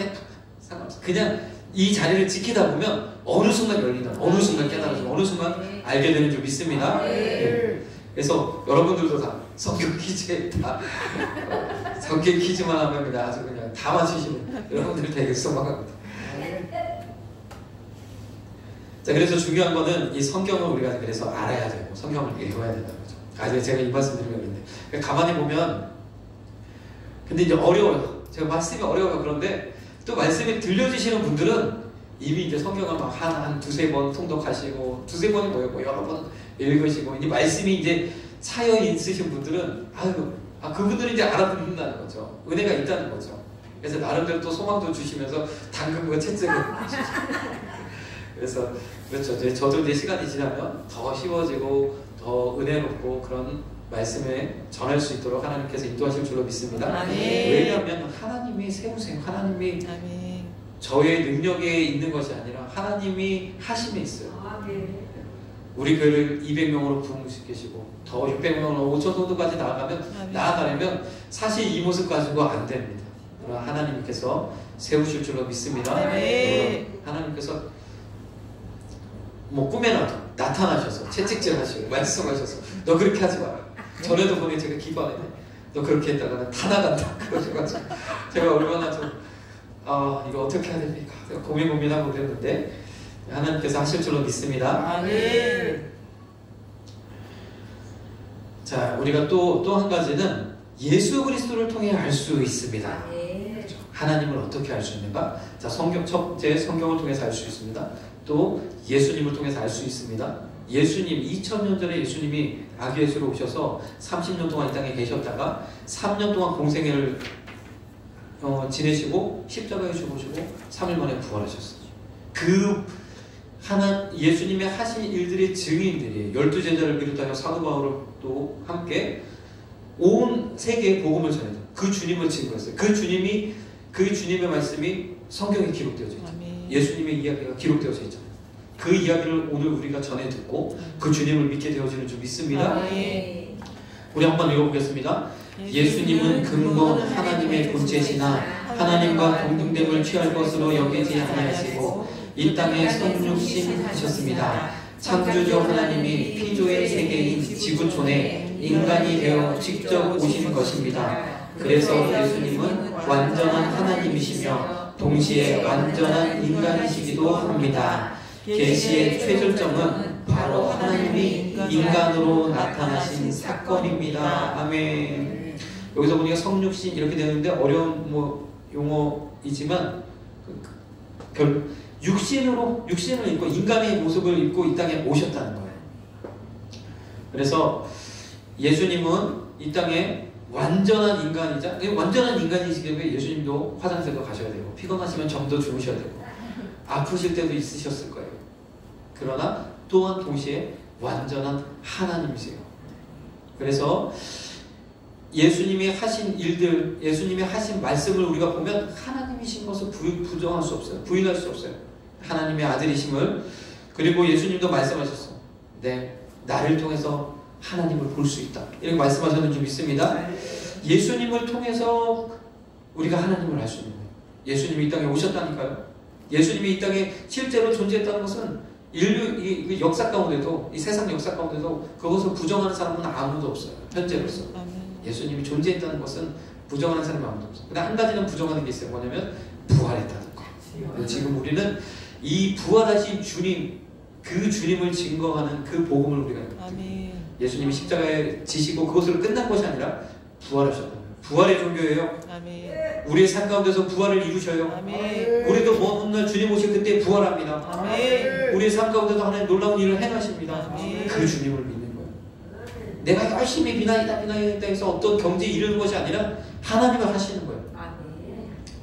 상관없어요. 그냥 이 자리를 지키다 보면 어느 순간 열린다, 어느 순간 깨달아서 어느 순간 알게 되는 줄 믿습니다. 그래서 여러분들도 다 성경 퀴즈에 다 성경 퀴즈만 하면 아주 그냥 다 맞추시는 여러분들 되게 소망합니다. 자, 그래서 중요한 거는 이 성경을 우리가 그래서 알아야 되고 성경을 읽어야 된다는 거죠. 제가 이 말씀 드리려고 했는데 가만히 보면 근데 이제 어려워요. 제가 말씀이 어려워요. 그런데 또 말씀이 들려주시는 분들은 이미 이제 성경을 막 한 두세 번 통독하시고 두세 번이 뭐예요? 여러 번 읽으시고 이 말씀이 이제 차여 있으신 분들은 그분들이 이제 알아듣는다는 거죠. 은혜가 있다는 거죠. 그래서 나름대로 또 소망도 주시면서 당근과 채찍을 그래서 그렇죠. 저도 이제 시간이 지나면 더 쉬워지고 더 은혜롭고 그런 말씀을 전할 수 있도록 하나님께서 인도하실 줄로 믿습니다. 왜냐하면 하나님이 세우세요. 하나님이 저의 능력에 있는 것이 아니라 하나님이 하심에 있어요. 우리 교회를 200명으로 부흥시키시고 더 600명으로 5천 정도까지 나아가려면 사실 이 모습 가지고 안 됩니다. 그러나 하나님께서 세우실 줄로 믿습니다. 하나님께서 뭐 꿈에라도 나타나셔서 채찍질 하시고 말씀하셔서 너 그렇게 하지 마라. 전에도 보니 제가 기도하는데 너 그렇게 했다가는 다 나간다. 그러셔가지고 제가 얼마나 좀 이거 어떻게 해야 됩니까? 제가 고민하고 그랬는데 하나님께서 하실 줄로 믿습니다. 자, 우리가 또 한 가지는 예수 그리스도를 통해 알 수 있습니다. 그렇죠? 하나님을 어떻게 알 수 있는가? 자, 첫째 성경을 통해서 알 수 있습니다. 또 예수님을 통해서 알 수 있습니다. 예수님 2000년 전에 예수님이 아기 예수로 오셔서 30년 동안 이 땅에 계셨다가 3년 동안 공생애를 지내시고 십자가에 죽으시고 3일 만에 부활하셨어요. 예수님의 하신 일들의 증인들이 12제자를 비롯하여 사도 바울도 함께 온 세계에 복음을 전해서 그 주님을 증거했어요. 그 주님의 말씀이 성경에 기록되어져 있죠. 예수님의 이야기가 기록되어져 있잖아요. 그 이야기를 오늘 우리가 전해 듣고 그 주님을 믿게 되어지는 줄 믿습니다. 우리 한번 읽어보겠습니다. 예수님은 근본 하나님의 본체시나 하나님과 동등됨을 취할 것으로 여기지 아니하시고 이 땅에 성육신 하셨습니다. 창조주 하나님이 피조의 세계인 지구촌에 인간이 되어 직접 오신 것입니다. 그래서 예수님은 완전한 하나님이시며 동시에 완전한 인간이시기도 합니다. 계시의 최절점은 바로 하나님이 인간으로 나타나신 사건입니다. 아멘. 여기서 보니까 성육신 이렇게 되는데 어려운 용어이지만 육신을 입고 인간의 모습을 입고 이 땅에 오셨다는 거예요. 그래서 예수님은 이 땅에 완전한 인간이자 완전한 인간이시기 때문에 예수님도 화장실도 가셔야 되고 피곤하시면 잠도 주무셔야 되고 아프실 때도 있으셨을 거예요. 그러나 또한 동시에 완전한 하나님이세요. 그래서 예수님이 하신 일들, 예수님이 하신 말씀을 우리가 보면 하나님이신 것을 부정할 수 없어요. 부인할 수 없어요. 하나님의 아들이심을. 그리고 예수님도 말씀하셨어. 네, 나를 통해서 하나님을 볼 수 있다. 이렇게 말씀하셨는 줄 믿습니다. 예수님을 통해서 우리가 하나님을 알 수 있는 거예요. 예수님이 이 땅에 오셨다니까요. 예수님이 이 땅에 실제로 존재했다는 것은 인류 역사 가운데도, 이 세상 역사 가운데도 그것을 부정하는 사람은 아무도 없어요. 현재로서. 예수님이 존재했다는 것은 부정하는 사람이 아무도 없어요. 근데 한 가지는 부정하는 게 있어요. 뭐냐면 부활했다는 거. 지금 우리는 이 부활하신 주님, 그 주님을 증거하는 그 복음을 우리가 예수님이 십자가에 지시고 그것으로 끝난 것이 아니라 부활하셨다는 거예요. 부활의 종교예요. 아멘. 우리의 삶 가운데서 부활을 이루셔요. 아멘. 우리도 먼 훗날 주님 오실 그때 부활합니다. 아멘. 우리의 삶 가운데서 하나님 놀라운 일을 행하십니다. 아멘. 그 주님을 믿는 거예요. 내가 열심히 비나이다 해서 어떤 경지에 이르는 것이 아니라 하나님을 하시는 거예요.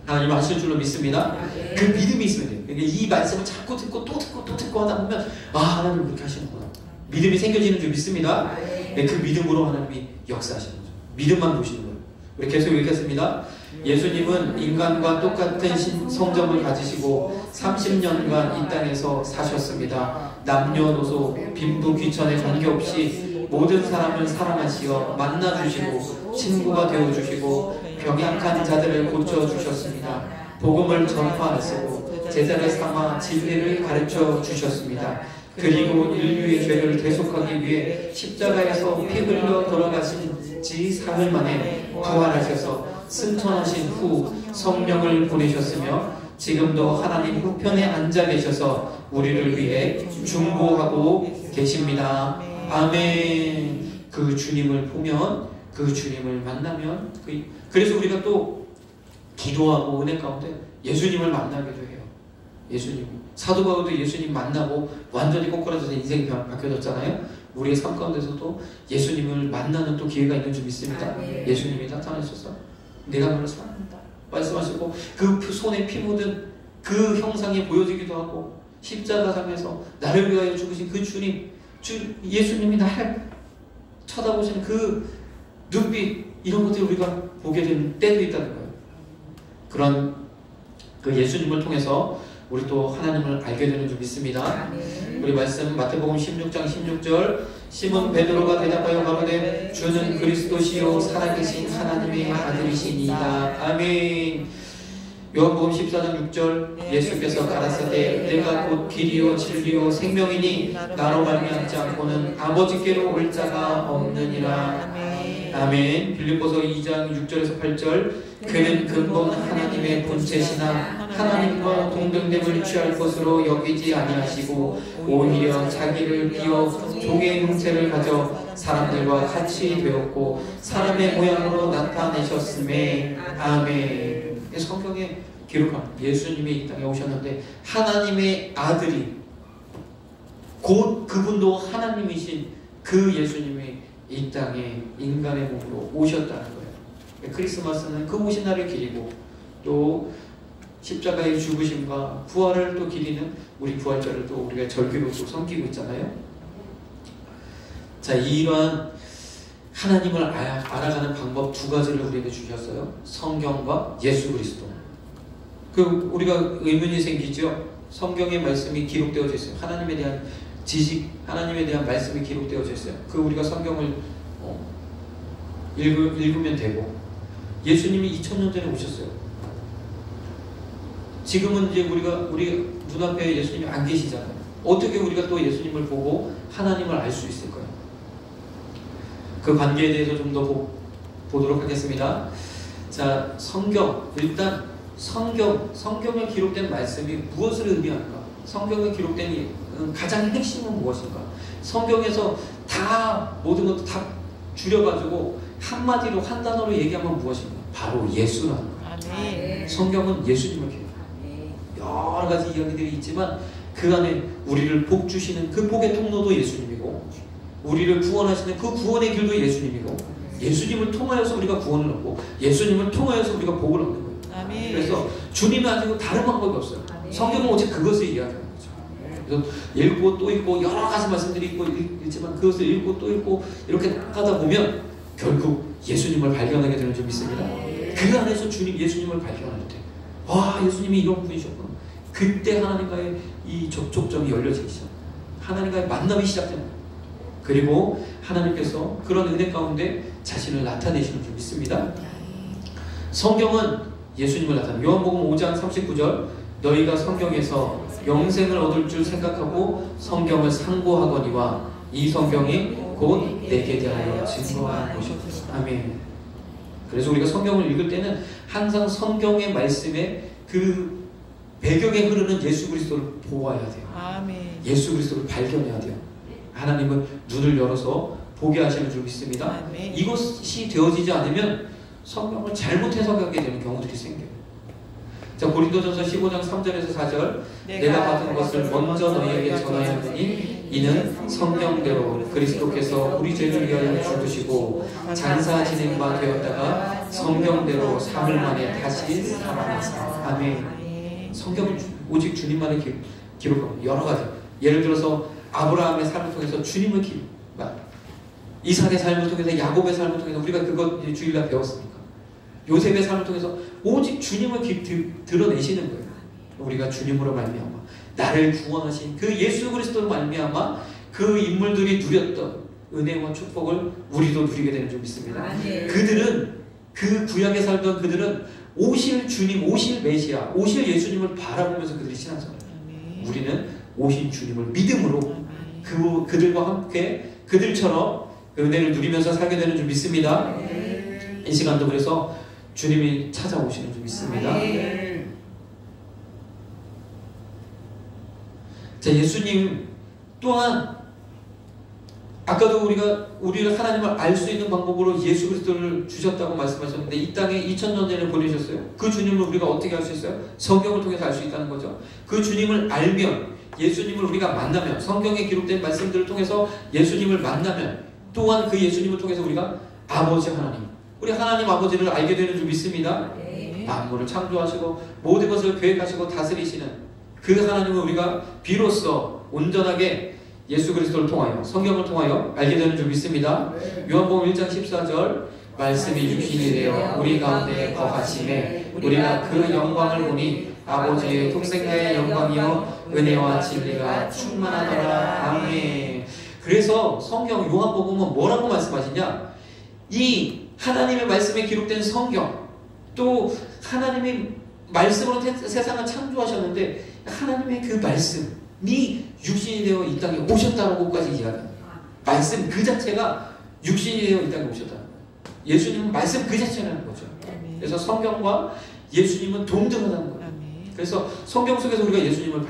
하나님을 하실 줄로 믿습니다. 그 믿음이 있으면 돼요. 그러니까 이 말씀을 자꾸 듣고 또 듣고 또 듣고 하다 보면 아, 하나님 그렇게 하시는구나. 믿음이 생겨지는 줄 믿습니다. 네, 그 믿음으로 하나님이 역사하시는 거죠. 믿음만 보시는 거예요. 우리 계속 읽겠습니다. 예수님은 인간과 똑같은 성정을 가지시고 30년간 이 땅에서 사셨습니다. 남녀노소, 빈부, 귀천에 관계없이 모든 사람을 사랑하시어 만나주시고 친구가 되어주시고 병약한 자들을 고쳐주셨습니다. 복음을 전파하시고 제자를 삼아 진리를 가르쳐 주셨습니다. 그리고 인류의 죄를 대속하기 위해 십자가에서 피 흘려 돌아가신 지 사흘 만에 부활하셔서 승천하신 후 성령을 보내셨으며 지금도 하나님 우편에 앉아 계셔서 우리를 위해 중보하고 계십니다. 아멘. 그 주님을 보면, 그 주님을 만나면, 그래서 우리가 또 기도하고 은혜 가운데 예수님을 만나기도 해요. 예수님. 사도 바울도 예수님 만나고 완전히 꼬꾸라져서 인생이 바뀌어졌잖아요. 우리의 삶 가운데서도 예수님을 만나는 또 기회가 있는 줄 믿습니다. 예수님이 나타나셔서 내가 너를 사랑한다 말씀하시고 그 손에 피 묻은 그 형상이 보여지기도 하고 십자가상에서 나를 위하여 죽으신 그 주님, 예수님이 나를 쳐다보시는 그 눈빛, 이런 것들을 우리가 보게 되는 때도 있다는 거예요. 그런 그 예수님을 통해서 우리 또 하나님을 알게 되는 줄 믿습니다. 우리 말씀 마태복음 16장 16절 시몬 베드로가 대답하여 가로되 주는 그리스도시요 살아계신 하나님의 아들이시니이다. 아멘. 요한복음 14장 6절 예수께서 가라사대 내가 곧 길이요 진리요 생명이니 나로 말미암지 않고는 아버지께로 올 자가 없느니라. 아멘. 빌립보서 2장 6절에서 8절 그는 근본 하나님의 본체시나 하나님과 동등됨을 취할 것으로 여기지 아니하시고 오히려 자기를 비워 종의 형체를 가져 사람들과 같이 되었고 사람의 모양으로 나타내셨음에 아멘. 성경에 기록한 예수님이 이 땅에 오셨는데 하나님의 아들이 곧 그분도 하나님이신 그 예수님이 이 땅에 인간의 몸으로 오셨다는 거예요. 크리스마스는 그 오신 날을 기리고 또 십자가의 죽으심과 부활을 또 기리는 우리 부활절을 또 우리가 절기로 또 섬기고 있잖아요. 자, 이러한 하나님을 알아가는 방법 두 가지를 우리에게 주셨어요. 성경과 예수 그리스도. 우리가 의문이 생기죠. 성경의 말씀이 기록되어져 있어요. 하나님에 대한 지식, 하나님에 대한 말씀이 기록되어져 있어요. 우리가 성경을 읽으면 되고 예수님이 2000년 전에 오셨어요. 지금은 이제 우리 눈앞에 예수님이 안 계시잖아요. 어떻게 우리가 또 예수님을 보고 하나님을 알 수 있을까요? 그 관계에 대해서 좀 더 보도록 하겠습니다. 자, 성경. 일단 성경에 기록된 말씀이 무엇을 의미하는가? 성경에 기록된 가장 핵심은 무엇인가? 성경에서 다 모든 것도 다 줄여가지고 한마디로 한 단어로 얘기하면 무엇인가? 바로 예수라는 거예요. 성경은 예수님을 기록해요. 여러 가지 이야기들이 있지만 그 안에 우리를 복 주시는 그 복의 통로도 예수님이고 우리를 구원하시는 그 구원의 길도 예수님이고 예수님을 통하여서 우리가 구원을 얻고 예수님을 통하여서 우리가 복을 얻는 거예요. 아멘. 그래서 주님이 아니고 다른 방법이 없어요. 아멘. 성경은 오직 그것을 이야기하는 거죠. 그래서 읽고 또 읽고 여러 가지 말씀들이 있고 있지만 그것을 읽고 또 읽고 이렇게 하다 보면 결국 예수님을 발견하게 되는 줄 믿습니다. 그 안에서 예수님을 발견할 때 와, 예수님이 이런 분이셨구나. 그때 하나님과의 이 접촉점이 열려지기 시작. 하나님과의 만남이 시작됩니다. 그리고 하나님께서 그런 은혜 가운데 자신을 나타내시는 줄 믿습니다. 성경은 예수님을 나타내요. 요한복음 5장 39절 너희가 성경에서 영생을 얻을 줄 생각하고 성경을 상고하거니와 이 성경이 곧 내게 대하여 증거한 것이다. 아멘. 그래서 우리가 성경을 읽을 때는 항상 성경의 말씀에 그 배경에 흐르는 예수 그리스도를 보아야 돼요. 아멘. 예수 그리스도를 발견해야 돼요. 하나님은 눈을 열어서 보게 하시는 줄 믿습니다. 아멘. 이것이 되어지지 않으면 성경을 잘못 해석하게 되는 경우들이 생겨요. 자, 고린도전서 15장 3절에서 4절 내가 받은 것을 먼저 너희에게 전하였느니 이는 성경대로 그리스도께서 우리 죄를 위하여 죽으시고 장사 지낸 바 되었다가 성경대로 사흘 만에 다시 살아나사. 아멘. 성경은 오직 주님만의 기록합니다. 여러 가지. 예를 들어서 아브라함의 삶을 통해서 주님을 이삭의 삶을 통해서 야곱의 삶을 통해서 우리가 그것 주일날 배웠으니까 요셉의 삶을 통해서 오직 주님을 드러내시는 거예요. 우리가 주님으로 말미암아 나를 구원하신 그 예수 그리스도로 말미암아 그 인물들이 누렸던 은혜와 축복을 우리도 누리게 되는 줄 믿습니다. 그들은 그 구약에 살던 그들은 오실 주님, 오실 메시아, 오실 예수님을 바라보면서 그들이 신앙생활을 해요. 우리는 오신 주님을 믿음으로 그들과 함께 그들처럼 그 은혜를 누리면서 살게 되는 줄 믿습니다. 이 시간도 그래서 주님이 찾아오시는 줄 믿습니다. 자, 예수님 또한 아까도 우리를 하나님을 알 수 있는 방법으로 예수 그리스도를 주셨다고 말씀하셨는데 이 땅에 2000년 전에 보내셨어요. 그 주님을 우리가 어떻게 알 수 있어요? 성경을 통해서 알 수 있다는 거죠. 그 주님을 알면, 예수님을 우리가 만나면, 성경에 기록된 말씀들을 통해서 예수님을 만나면 또한 그 예수님을 통해서 우리가 아버지 하나님, 우리 하나님 아버지를 알게 되는 줄 믿습니다. 만물을 창조하시고 모든 것을 계획하시고 다스리시는 그 하나님을 우리가 비로소 온전하게 예수 그리스도를 통하여 성경을 통하여 알게 되는 줄 믿습니다. 요한복음 1장 14절 말씀이 육신이 되어 우리 가운데 거하심에 우리가 그 영광을 보니 아버지의 독생자의 영광이요 은혜와 진리가 충만하더라. 아멘. 그래서 성경 요한복음은 뭐라고 말씀하시냐? 이 하나님의 말씀에 기록된 성경, 또 하나님의 말씀으로 세상을 창조하셨는데 하나님의 그 말씀이 육신이 되어 이 땅에 오셨다고까지 이야기합니다. 말씀 그 자체가 육신이 되어 이 땅에 오셨다는 거예요. 예수님은 말씀 그 자체라는 거죠. 그래서 성경과 예수님은 동등하다는 거예요. 그래서 성경 속에서 우리가 예수님을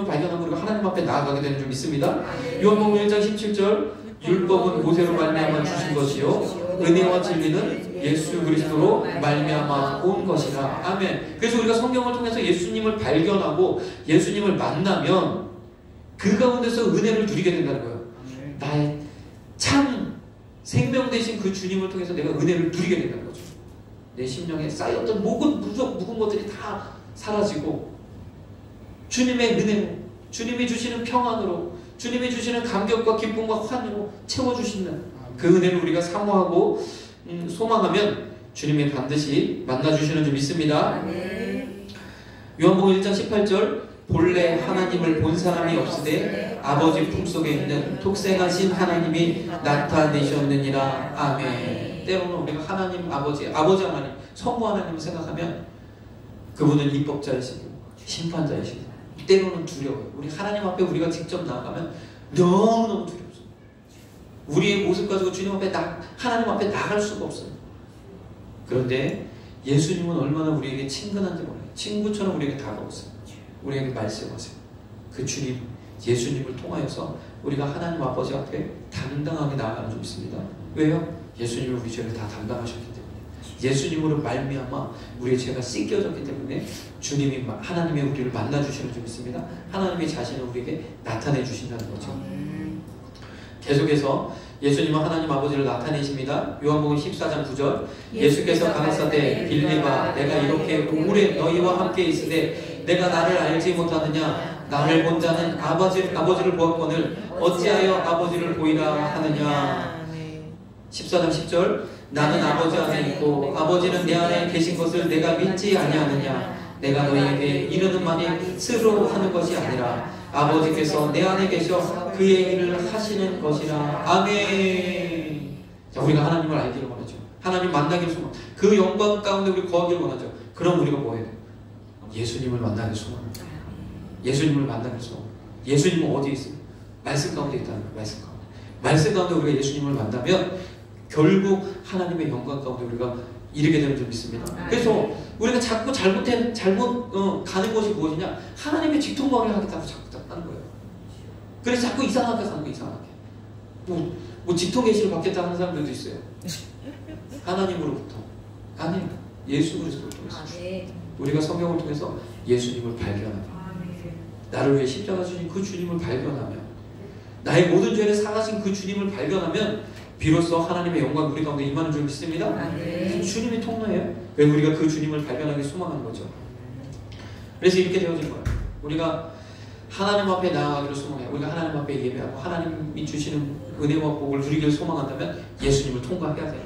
발견하고 우리가 하나님 앞에 나아가게 되는 줄 믿습니다. 요한복음 1장 17절 율법은 모세로 말미암아 주신 것이요 은혜와 진리는 예수 그리스도로 말미암아 온 것이라. 아멘. 그래서 우리가 성경을 통해서 예수님을 발견하고 예수님을 만나면 그 가운데서 은혜를 누리게 된다는 거예요. 나의 참 생명 되신 그 주님을 통해서 내가 은혜를 누리게 된다는 거죠. 내 심령에 쌓였던 묵은 것들이 다 사라지고 주님의 은혜로, 주님이 주시는 평안으로, 주님이 주시는 감격과 기쁨과 환희로 채워주시는 그 은혜를 우리가 사모하고 소망하면 주님이 반드시 만나주시는 줄 믿습니다. 요한복음 1장 18절 본래 하나님을 본 사람이 없으되 아버지 품속에 있는 독생하신 하나님이 나타내셨느니라. 아멘. 때로는 우리가 하나님 아버지 하나님, 성부 하나님을 생각하면 그분은 입법자이시고 심판자이시고 때로는 두려워요. 우리 하나님 앞에 우리가 직접 나아가면 너무너무 두렵습니다. 우리의 모습 가지고 주님 앞에 하나님 앞에 나갈 수가 없어요. 그런데 예수님은 얼마나 우리에게 친근한지 몰라요. 친구처럼 우리에게 다가오세요. 우리에게 말씀하세요. 그 주님, 예수님을 통하여서 우리가 하나님 아버지 앞에 당당하게 나아가는 줄 믿습니다. 왜요? 예수님이 우리 죄를 다 담당하셨기 때문에, 예수님으로 말미암아 우리의 죄가 씻겨졌기 때문에 주님이, 하나님이 우리를 만나주시는 줄 믿습니다. 하나님의 자신을 우리에게 나타내 주신다는 거죠. 계속해서 예수님은 하나님 아버지를 나타내십니다. 요한복음 14장 9절 예수께서 가라사대 빌립아 내가 이렇게 오래 너희와 함께 있으되 내가 나를 알지 못하느냐? 나를 본 자는 아버지를 보았거늘 어찌하여 아버지를 보이라 하느냐? 14장 10절 나는 아버지 안에 있고 아버지는 내 안에 계신 것을 내가 믿지 아니하느냐? 내가 너희에게 이르는 말이 스스로 하는 것이 아니라 아버지께서 내 안에 계셔 그의 일을 하시는 것이라. 아멘. 자, 우리가 하나님을 알기를 원하죠. 하나님 만나기를 소망. 그 영광 가운데 우리 거하기를 원하죠. 그럼 우리가 뭐 해야 돼요? 예수님을 만나기를 소망합니다. 예수님을 만나기를 소망합니다. 예수님은 어디에 있어요? 말씀 가운데 있다는 거예요. 말씀 가운데. 말씀 가운데 우리가 예수님을 만나면 결국 하나님의 영광 가운데 우리가 이르게 되는 줄 믿습니다. 그래서 우리가 자꾸 잘못 가는 것이 무엇이냐? 하나님의 직통거리를 하겠다고 자꾸 하는 거예요. 그래서 자꾸 이상하게 사는 거, 이상하게. 뭐 직통 계시를 받겠다 하는 사람들도 있어요. 하나님으로부터. 아니에요. 예수 그리스도를 통해서 우리가 성경을 통해서 예수님을 발견하며 나를 위해 십자가 주신 그 주님을 발견하며 나의 모든 죄를 사하신 그 주님을 발견하면 비로소 하나님의 영광이 우리 가운데 임하는 줄 믿습니다. 주님이 통로예요. 왜 우리가 그 주님을 발견하기 소망하는 거죠. 그래서 이렇게 되어진 거예요. 우리가 하나님 앞에 나아가기를 소망해요. 우리가 하나님 앞에 예배하고 하나님이 주시는 은혜와 복을 누리기를 소망한다면 예수님을 통과해야 돼요.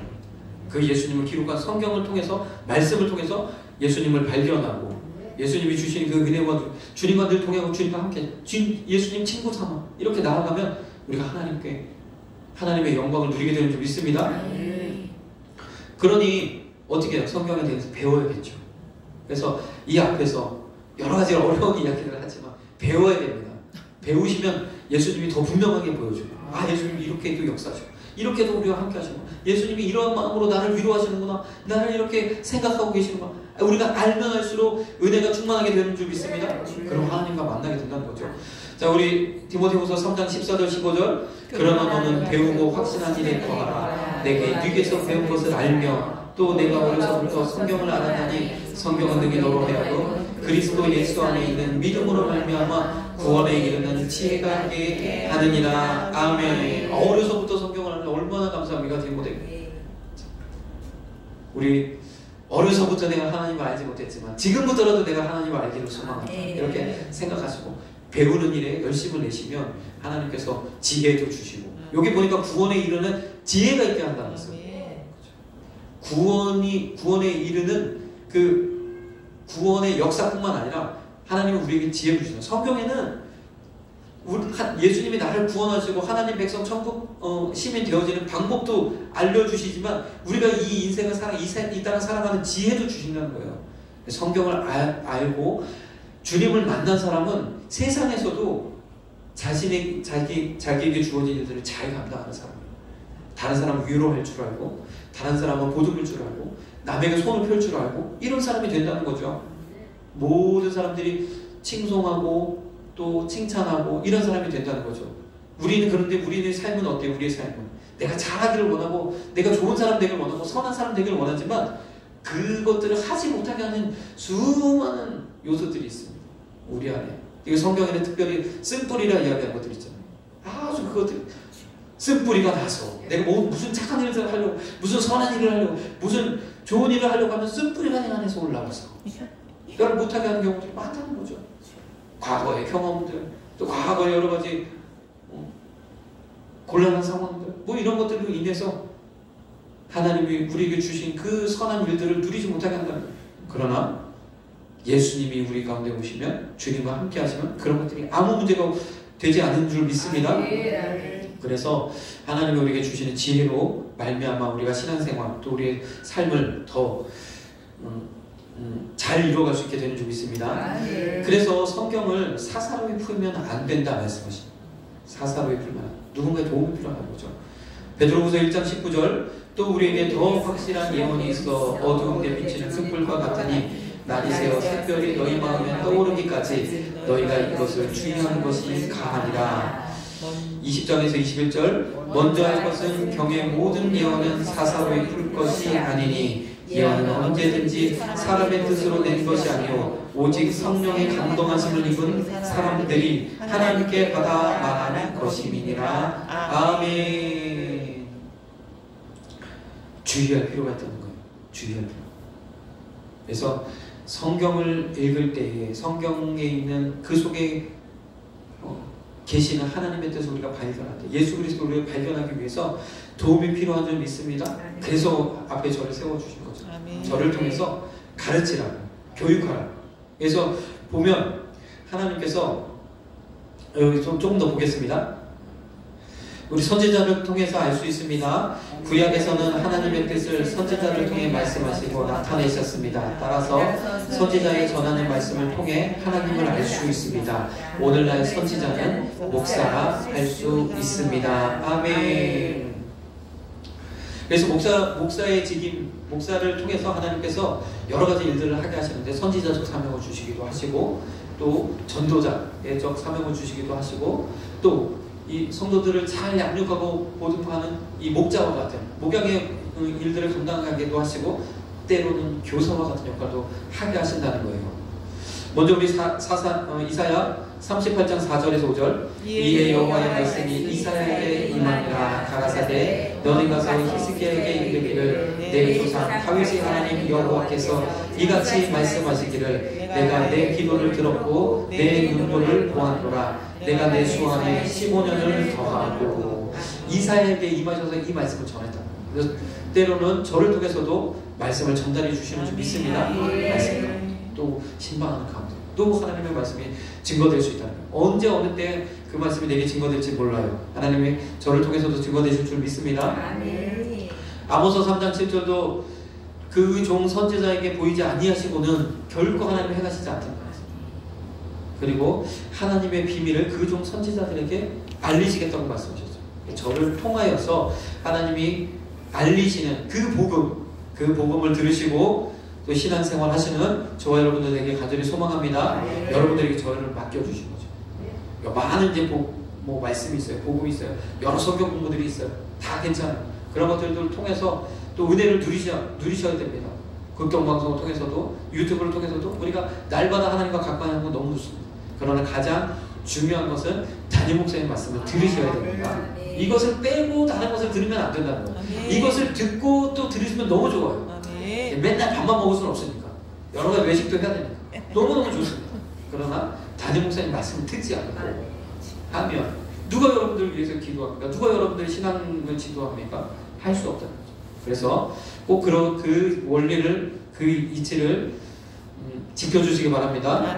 그 예수님을 기록한 성경을 통해서 말씀을 통해서 예수님을 발견하고 예수님이 주신 그 은혜와 주님과 늘 동행하고 주님과 함께 예수님 친구 삼아 이렇게 나아가면 우리가 하나님의 영광을 누리게 되는 줄 믿습니다. 그러니 어떻게 해요? 성경에 대해서 배워야겠죠. 그래서 이 앞에서 여러 가지 어려운 이야기를 하지만 배워야 됩니다. 배우시면 예수님이 더 분명하게 보여줘요. 아, 예수님이 이렇게도 역사하시고 이렇게도 우리와 함께 하시고 예수님이 이러한 마음으로 나를 위로하시는구나, 나를 이렇게 생각하고 계시는구나. 우리가 알면 할수록 은혜가 충만하게 되는 줄 믿습니다. 그럼 하나님과 만나게 된다는 거죠. 자, 우리 디모데후서 3장 14절 15절 그러나 너는 배우고 확신한 일에 거하라. 내게 네게서 배운 것을 알며 또 내가 어려서부터 성경을 알았나니 성경은 능히 너로 하여금 그리스도 예수 안에 있는 믿음으로 말미암아 구원에 이르는 지혜가 있게 하느니라. 아멘. 어려서부터 성경을 알면 얼마나 감사합니까, 디모데. 우리 어려서부터 내가 하나님을 알지 못했지만 지금부터라도 내가 하나님을 알기를 소망한다. 이렇게 생각하시고 배우는 일에 열심을 내시면 하나님께서 지혜도 주시고 여기 보니까 구원에 이르는 지혜가 있게 한다는 거예요. 구원에 이르는 그 구원의 역사뿐만 아니라 하나님은 우리에게 지혜를 주시는 성경에는 예수님이 나를 구원하시고 하나님 백성 천국 시민 되어지는 방법도 알려주시지만 우리가 이 인생을 이 땅을 살아가는 지혜도 주신다는 거예요. 성경을 알고 주님을 만난 사람은 세상에서도 자기에게 주어진 일들을 잘 감당하는 사람이에요. 다른 사람을 위로할 줄 알고 다른 사람은 보듬을 줄 알고 남에게 손을 펼 줄 알고 이런 사람이 된다는 거죠. 모든 사람들이 칭송하고 또 칭찬하고 이런 사람이 된다는 거죠. 그런데 우리의 삶은 어때요? 우리의 삶은 내가 잘하기를 원하고 내가 좋은 사람 되기를 원하고 선한 사람 되기를 원하지만 그것들을 하지 못하게 하는 수많은 요소들이 있습니다. 우리 안에. 이거 성경에는 특별히 쓴뿌리라 이야기하는 것들 있잖아요. 아주 그것들 쓴뿌리가 나서 내가 무슨 착한 일을 하려고 무슨 선한 일을 하려고 무슨 좋은 일을 하려고 하면 쓴뿌리가 내 안에서 올라와서 이걸 못하게 하는 경우들이 많다는 거죠. 과거의 경험들 또 과거의 여러 가지 곤란한 상황들 이런 것들로 인해서 하나님이 우리에게 주신 그 선한 일들을 누리지 못하게 한다는 거예요. 그러나 예수님이 우리 가운데 오시면 주님과 함께 하시면 그런 것들이 아무 문제가 되지 않는 줄 믿습니다. 그래서 하나님이 우리에게 주시는 지혜로 말미암아 우리가 신앙생활 또 우리의 삶을 더 잘 이루어갈 수 있게 되는 줄 믿습니다. 그래서 성경을 사사로이 풀면 안 된다 말씀하십니다. 사사로이 풀면 누군가의 도움이 필요한 거죠. 베드로후서 1장 19절 또 우리에게 더 확실한 예언이 있어 어두운 데 비치는 촛불과 같으니 날이 새어 새별이 너희 마음에 떠오르기까지 너희가 이것을 주의하는 것이 가하니라. 20절에서 21절 먼저 할 것은 경의 모든 예언은 사사로이 풀 것이 아니니 예언은 언제든지 사람의 뜻으로 낸 것이 아니오 오직 성령의 감동하심을 입은 사람들이 하나님께 받아 말하는 것임이니라. 아멘. 주의할 필요가 있다는 거예요. 주의할 필요. 그래서 성경을 읽을 때에 성경에 있는 그 속에 계시는 하나님의 뜻을 우리가 발견할 때 예수 그리스도를 우리가 발견하기 위해서 도움이 필요한 줄 믿습니다. 그래서 앞에 저를 세워주신 거죠. 저를 통해서 가르치라, 교육하라. 그래서 보면 하나님께서 여기 조금 더 보겠습니다. 우리 선지자를 통해서 알 수 있습니다. 구약에서는 하나님의 뜻을 선지자를 통해 말씀하시고 나타내셨습니다. 따라서 선지자의 전하는 말씀을 통해 하나님을 알 수 있습니다. 오늘날 선지자는 목사가 할 수 있습니다. 아멘. 그래서 목사의 직임, 목사를 통해서 하나님께서 여러 가지 일들을 하게 하시는데 선지자적 사명을 주시기도 하시고 또 전도자적 사명을 주시기도 하시고 또 이 성도들을 잘 양육하고 보듬하는 이 목자와 같은 목양의 일들을 감당하기도 하시고 때로는 교사와 같은 역할도 하게 하신다는 거예요. 먼저 우리 이사야 38장 4절에서 5절. 이에 여호와의 말씀이 이사야에게 임하니라. 가라사대 너는 가서 히스기야에게 이르기를 내 조상 다윗의 하나님 여호와께서 이같이 말씀하시기를 내가 내 기도를 들었고 내 눈물을 보았노라. 내가 내 수 안에 15년을 더하고. 이사야에게 임하셔서 이 말씀을 전했다. 그래서 때로는 저를 통해서도 말씀을 전달해 주시는 줄 믿습니다. 말씀 또 신방하는 가운데 또 하나님의 말씀이 증거될 수 있다는 거예요. 언제 어느 때 그 말씀이 내게 증거될지 몰라요. 하나님이 저를 통해서도 증거되실 줄 믿습니다. 아모스 3장 7절도 그 종 선지자에게 보이지 아니하시고는 결코 하나님이 행하시지 않던다. 그리고 하나님의 비밀을 그 종 선지자들에게 알리시겠다고 말씀하셨어요. 저를 통하여서 하나님이 알리시는 그 복음을 들으시고 또 신앙생활 하시는 저와 여러분들에게 간절히 소망합니다. 여러분들에게 저를 맡겨주신 거죠. 많은 이제 말씀이 있어요. 복음이 있어요. 여러 성경 공부들이 있어요. 다 괜찮아요. 그런 것들을 통해서 또 은혜를 누리셔야 됩니다. 극동방송을 통해서도 유튜브를 통해서도 우리가 날마다 하나님과 가까이 하는 건 너무 좋습니다. 그러나 가장 중요한 것은 담임 목사님 말씀을 들으셔야 됩니다. 이것을 빼고 다른 것을 들으면 안 된다는 거예요. 이것을 듣고 또 들으시면 너무 좋아요. 맨날 밥만 먹을 수는 없으니까 여러 가지 외식도 해야 되니까 너무너무 좋습니다. 그러나 담임 목사님 말씀을 듣지 않고 하면 누가 여러분들을 위해서 기도합니까? 누가 여러분들의 신앙을 지도합니까? 할 수 없다는 거죠. 그래서 꼭 그 원리를 그 이치를 지켜주시기 바랍니다.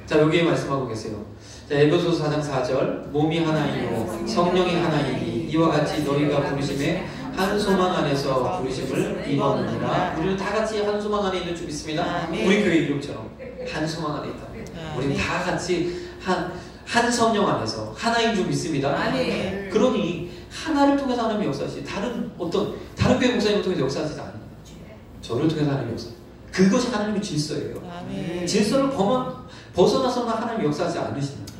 자, 여기에 말씀하고 계세요. 자, 에베소서 4장 4절. 몸이 하나이요 성령이 하나이니 이와 같이 너희가 부르심에 한 소망 안에서 부르심을 입었느니라. 우리는 다 같이 한 소망 안에 있는 줄 믿습니다. 우리 교회 이름처럼 한 소망 안에 있다. 우리는 다 같이 한 성령 안에서 하나인 줄 믿습니다. 그러니 하나를 통해서 하나님의 역사하시지 다른 교회 목사님을 통해서 역사하시지 않는 저를 통해서 하나님의 역사. 그것이 하나님의 질서예요. 질서를 벗어나서는 하나님의 역사하지 않으신다.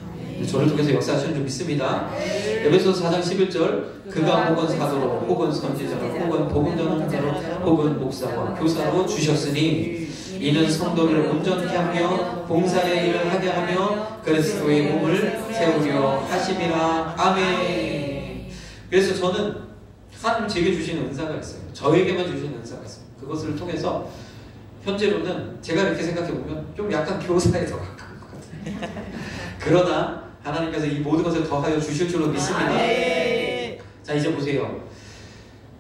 저를 통해서 역사하시는 줄 믿습니다. 에베소서 4장 11절. 그가 혹은 사도로 혹은 선지자로 혹은 복음 전하는 자로 혹은 목사와 교사로 주셨으니 이는 성도를 온전케 하며 봉사의 일을 하게 하며 그리스도의 몸을 세우려 하심이라. 아멘. 그래서 저는 하나님 제게 주시는 은사가 있어요. 저에게만 주시는 은사가 있어요. 그것을 통해서 현재로는 제가 이렇게 생각해보면 좀 약간 교사에 더 가까운 것 같아요. 그러나 하나님께서 이 모든 것을 더하여 주실 줄로 믿습니다. 자, 이제 보세요.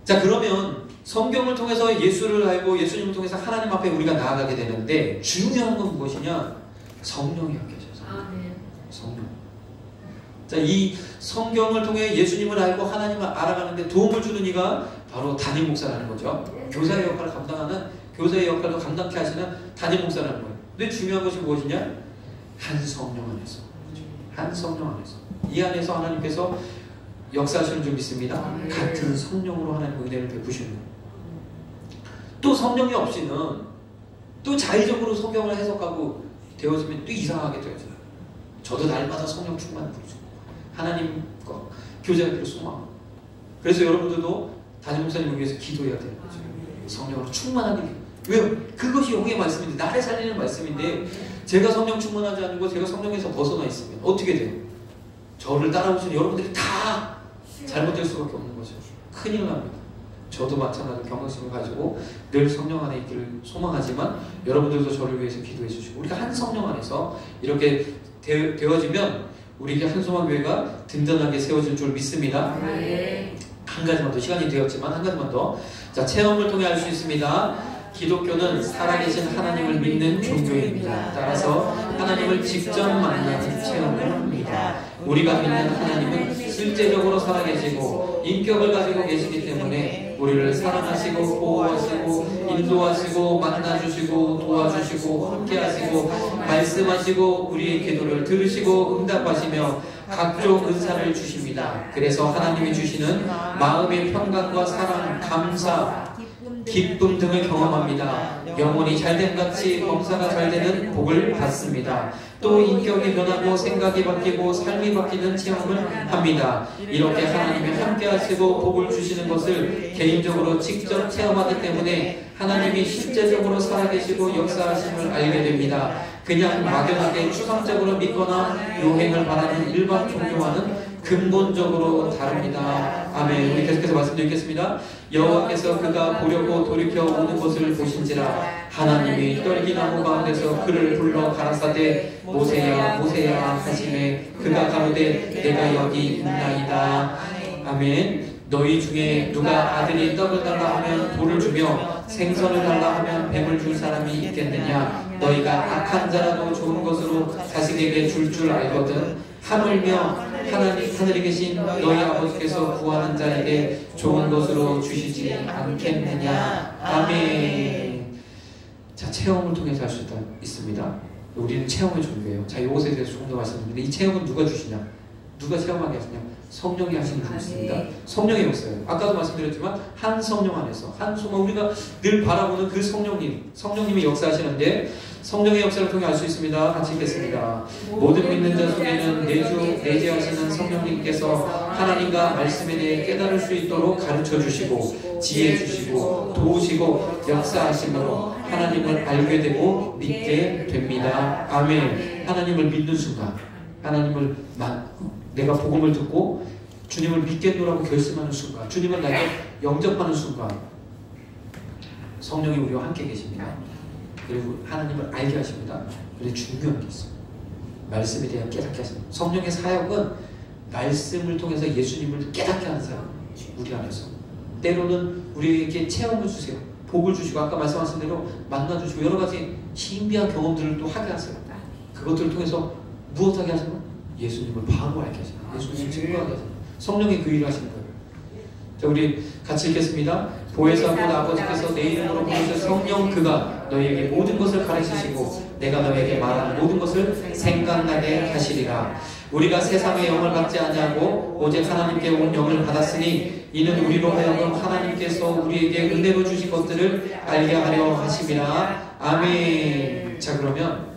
자, 그러면 성경을 통해서 예수를 알고 예수님을 통해서 하나님 앞에 우리가 나아가게 되는데 중요한 건 무엇이냐? 성령이 함께 하셔서. 성령. 자, 이 성경을 통해 예수님을 알고 하나님을 알아가는데 도움을 주는 이가 바로 담임 목사라는 거죠. 교사의 역할을 감당하는, 교사의 역할도 감당케 하시는 담임 목사라는 거예요. 근데 중요한 것이 무엇이냐? 한 성령 안에서. 한 성령 안에서. 이 안에서 하나님께서 역사하시는 줄 믿습니다. 같은 성령으로 하나님 은혜를 베푸시는 거예요. 또 성령이 없이는 또 자의적으로 성경을 해석하고 되어지면 또 이상하게 되어져요. 저도 날마다 성령 충만을 부르죠. 하나님과 교제하기를 소망합니다. 그래서 여러분들도 담임 목사님을 위해서 기도해야 되는 거죠. 성령으로 충만하게. 왜요? 그것이 영의 말씀인데, 나를 살리는 말씀인데, 제가 성령 충만하지 않고 제가 성령에서 벗어나 있으면 어떻게 돼요? 저를 따라오시는 여러분들이 다 잘못될 수밖에 없는 거죠. 큰일 납니다. 저도 마찬가지로 경각심을 가지고 늘 성령 안에 있기를 소망하지만 여러분들도 저를 위해서 기도해 주시고 우리가 한 성령 안에서 이렇게 되어지면 우리에게 한소망교회가 든든하게 세워질 줄 믿습니다. 한 가지만 더, 시간이 되었지만 한 가지만 더. 자, 체험을 통해 알 수 있습니다. 기독교는 살아계신 하나님을 믿는 종교입니다. 따라서 하나님을 직접 만나는 체험을 합니다. 우리가 믿는 하나님은 실제적으로 살아계시고 인격을 가지고 계시기 때문에 우리를 사랑하시고 보호하시고 인도하시고 만나주시고 도와주시고 함께하시고 말씀하시고 우리의 기도를 들으시고 응답하시며 각종 은사를 주십니다. 그래서 하나님이 주시는 마음의 평강과 사랑, 감사, 기쁨 등을 경험합니다. 영혼이 잘됨 같이 범사가 잘되는 복을 받습니다. 또 인격이 변하고 생각이 바뀌고 삶이 바뀌는 체험을 합니다. 이렇게 하나님이 함께 하시고 복을 주시는 것을 개인적으로 직접 체험하기 때문에 하나님이 실제적으로 살아계시고 역사하심을 알게 됩니다. 그냥 막연하게 추상적으로 믿거나 요행을 바라는 일반 종교와는 근본적으로 다릅니다. 아멘. 우리 계속해서 말씀드리겠습니다. 여호와께서 그가 보려고 돌이켜 오는 것을 보신지라 하나님이 떨기나무 가운데서 그를 불러 가라사대 모세야 모세야 하시매 그가 가로되 내가 여기 있나이다. 아멘. 너희 중에 누가 아들이 떡을 달라 하면 돌을 주며 생선을 달라 하면 뱀을 줄 사람이 있겠느냐. 너희가 악한 자라도 좋은 것으로 자식에게 줄 알거든 하물며 하늘에 계신 너희 아버지께서 구하는 자에게 좋은 것으로 주시지 않겠느냐. 아멘. 자, 체험을 통해서 할 수 있습니다. 우리는 체험의 종교예요. 자, 이것에 대해서 조금 더 말씀드리는데 이 체험은 누가 주시냐? 누가 체험하게 하시냐? 성령이 하시는 줄 믿습니다. 성령의 역사예요. 아까도 말씀드렸지만 한 성령 안에서 우리가 늘 바라보는 그 성령님이 역사하시는데 성령의 역사를 통해 알 수 있습니다. 같이 읽겠습니다. 모든 믿는 자 속에는 내재하시는 성령님께서 하나님과 말씀에 대해 깨달을 수 있도록 가르쳐 주시고 지혜 주시고 도우시고 역사하심으로 하나님을 알게 되고 믿게 됩니다. 아멘. 하나님을 믿는 순간 내가 복음을 듣고 주님을 믿겠노라고 결심하는 순간, 주님을 나에게 영접하는 순간 성령이 우리와 함께 계십니다. 그리고 하나님을 알게 하십니다. 그런데 중요한 게 있어요. 말씀에 대한 깨닫게 하십니다. 성령의 사역은 말씀을 통해서 예수님을 깨닫게 하는 사역, 우리 안에서. 때로는 우리에게 체험을 주세요. 복을 주시고 아까 말씀하신 대로 만나주시고 여러 가지 신비한 경험들을 또 하게 하세요. 그것들을 통해서 무엇하게 하시는? 예수님을 바로 알게 하시는 거예요. 예수님을 증거하게 하시는 거예요. 성령이 그 일을 하시는 거예요. 자, 우리 같이 읽겠습니다. 보혜사 곧 아버지께서 내 이름으로 부르실 성령 그가 너희에게 모든 것을 가르치시고 내가 너희에게 말하는 모든 것을 생각나게 하시리라. 우리가 세상의 영을 받지 아니하고 오직 하나님께 온 영을 받았으니 이는 우리로 하여금 하나님께서 우리에게 은혜로 주신 것들을 알게 하려 하심이라. 아멘. 자, 그러면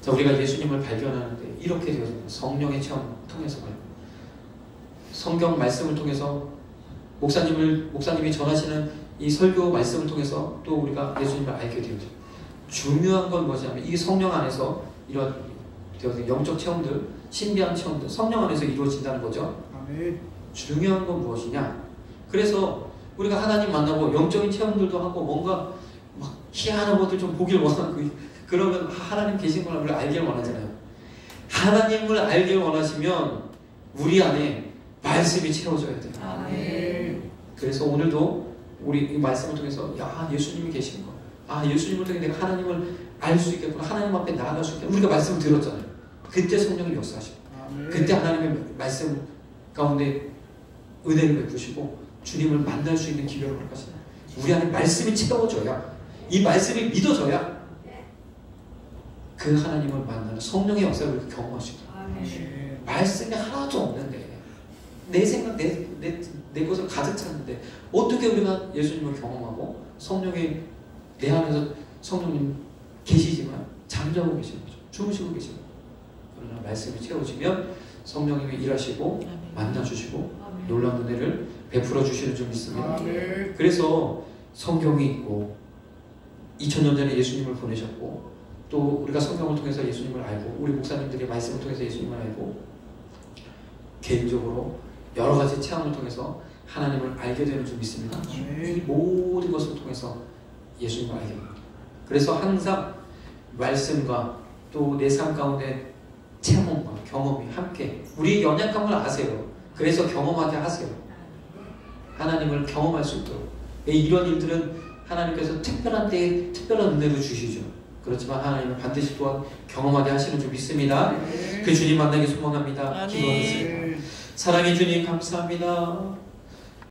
우리가 예수님을 발견하는데 이렇게 되어집니다. 성령의 체험 통해서요. 성경 말씀을 통해서 목사님이 전하시는 이 설교 말씀을 통해서 또 우리가 예수님을 알게 되어져. 중요한 건 뭐냐면 이 성령 안에서 이런 영적 체험들, 신비한 체험들, 성령 안에서 이루어진다는 거죠. 아멘. 중요한 건 무엇이냐? 그래서 우리가 하나님 만나고 영적인 체험들도 하고 뭔가 막 희한한 것들 좀 보길 원하고 그러면 하나님 계신 걸 우리가 알길 원하잖아요. 하나님을 알길 원하시면 우리 안에 말씀이 채워져야 돼요. 아멘. 그래서 오늘도 우리 이 말씀을 통해서 예수님이 계신 거, 예수님을 통해 내가 하나님을 알 수 있겠구나, 하나님 앞에 나아갈 수 있겠구나. 우리가 말씀을 들었잖아요. 그때 성령이 역사하시고, 그때 하나님의 말씀 가운데 은혜를 베푸시고 주님을 만날 수 있는 기회를 허락하시는. 우리 안에 말씀이 채워져야, 이 말씀이 믿어져야 그 하나님을 만나는 성령의 역사를 우리가 경험할 수 있다. 말씀이 하나도 없는데 내 생각, 내 것을 가득 찼는데 어떻게 우리가 예수님을 경험하고 성령이 내 안에서 성령님 계시지만 잠자고 계시는 거죠. 주무시고 계시는 거죠. 그러나 말씀이 채워지면 성령님이 일하시고 만나주시고 놀라운 은혜를 베풀어 주시는 줄 믿습니다. 그래서 성경이 있고 2000년 전에 예수님을 보내셨고 또 우리가 성경을 통해서 예수님을 알고 우리 목사님들의 말씀을 통해서 예수님을 알고 개인적으로 여러 가지 체험을 통해서 하나님을 알게 되는 줄 믿습니다. 이 모든 것을 통해서 예수님을 알게 됩니다. 그래서 항상 말씀과 또 내 삶 가운데 체험과 경험이 함께 우리 연약함을 아세요. 그래서 경험하게 하세요. 하나님을 경험할 수 있도록. 이런 일들은 하나님께서 특별한 때에 특별한 은혜를 주시죠. 그렇지만 하나님은 반드시 또한 경험하게 하시는 줄 믿습니다. 그 주님 만나기 소망합니다. 기도하겠습니다. 사랑의 주님 감사합니다.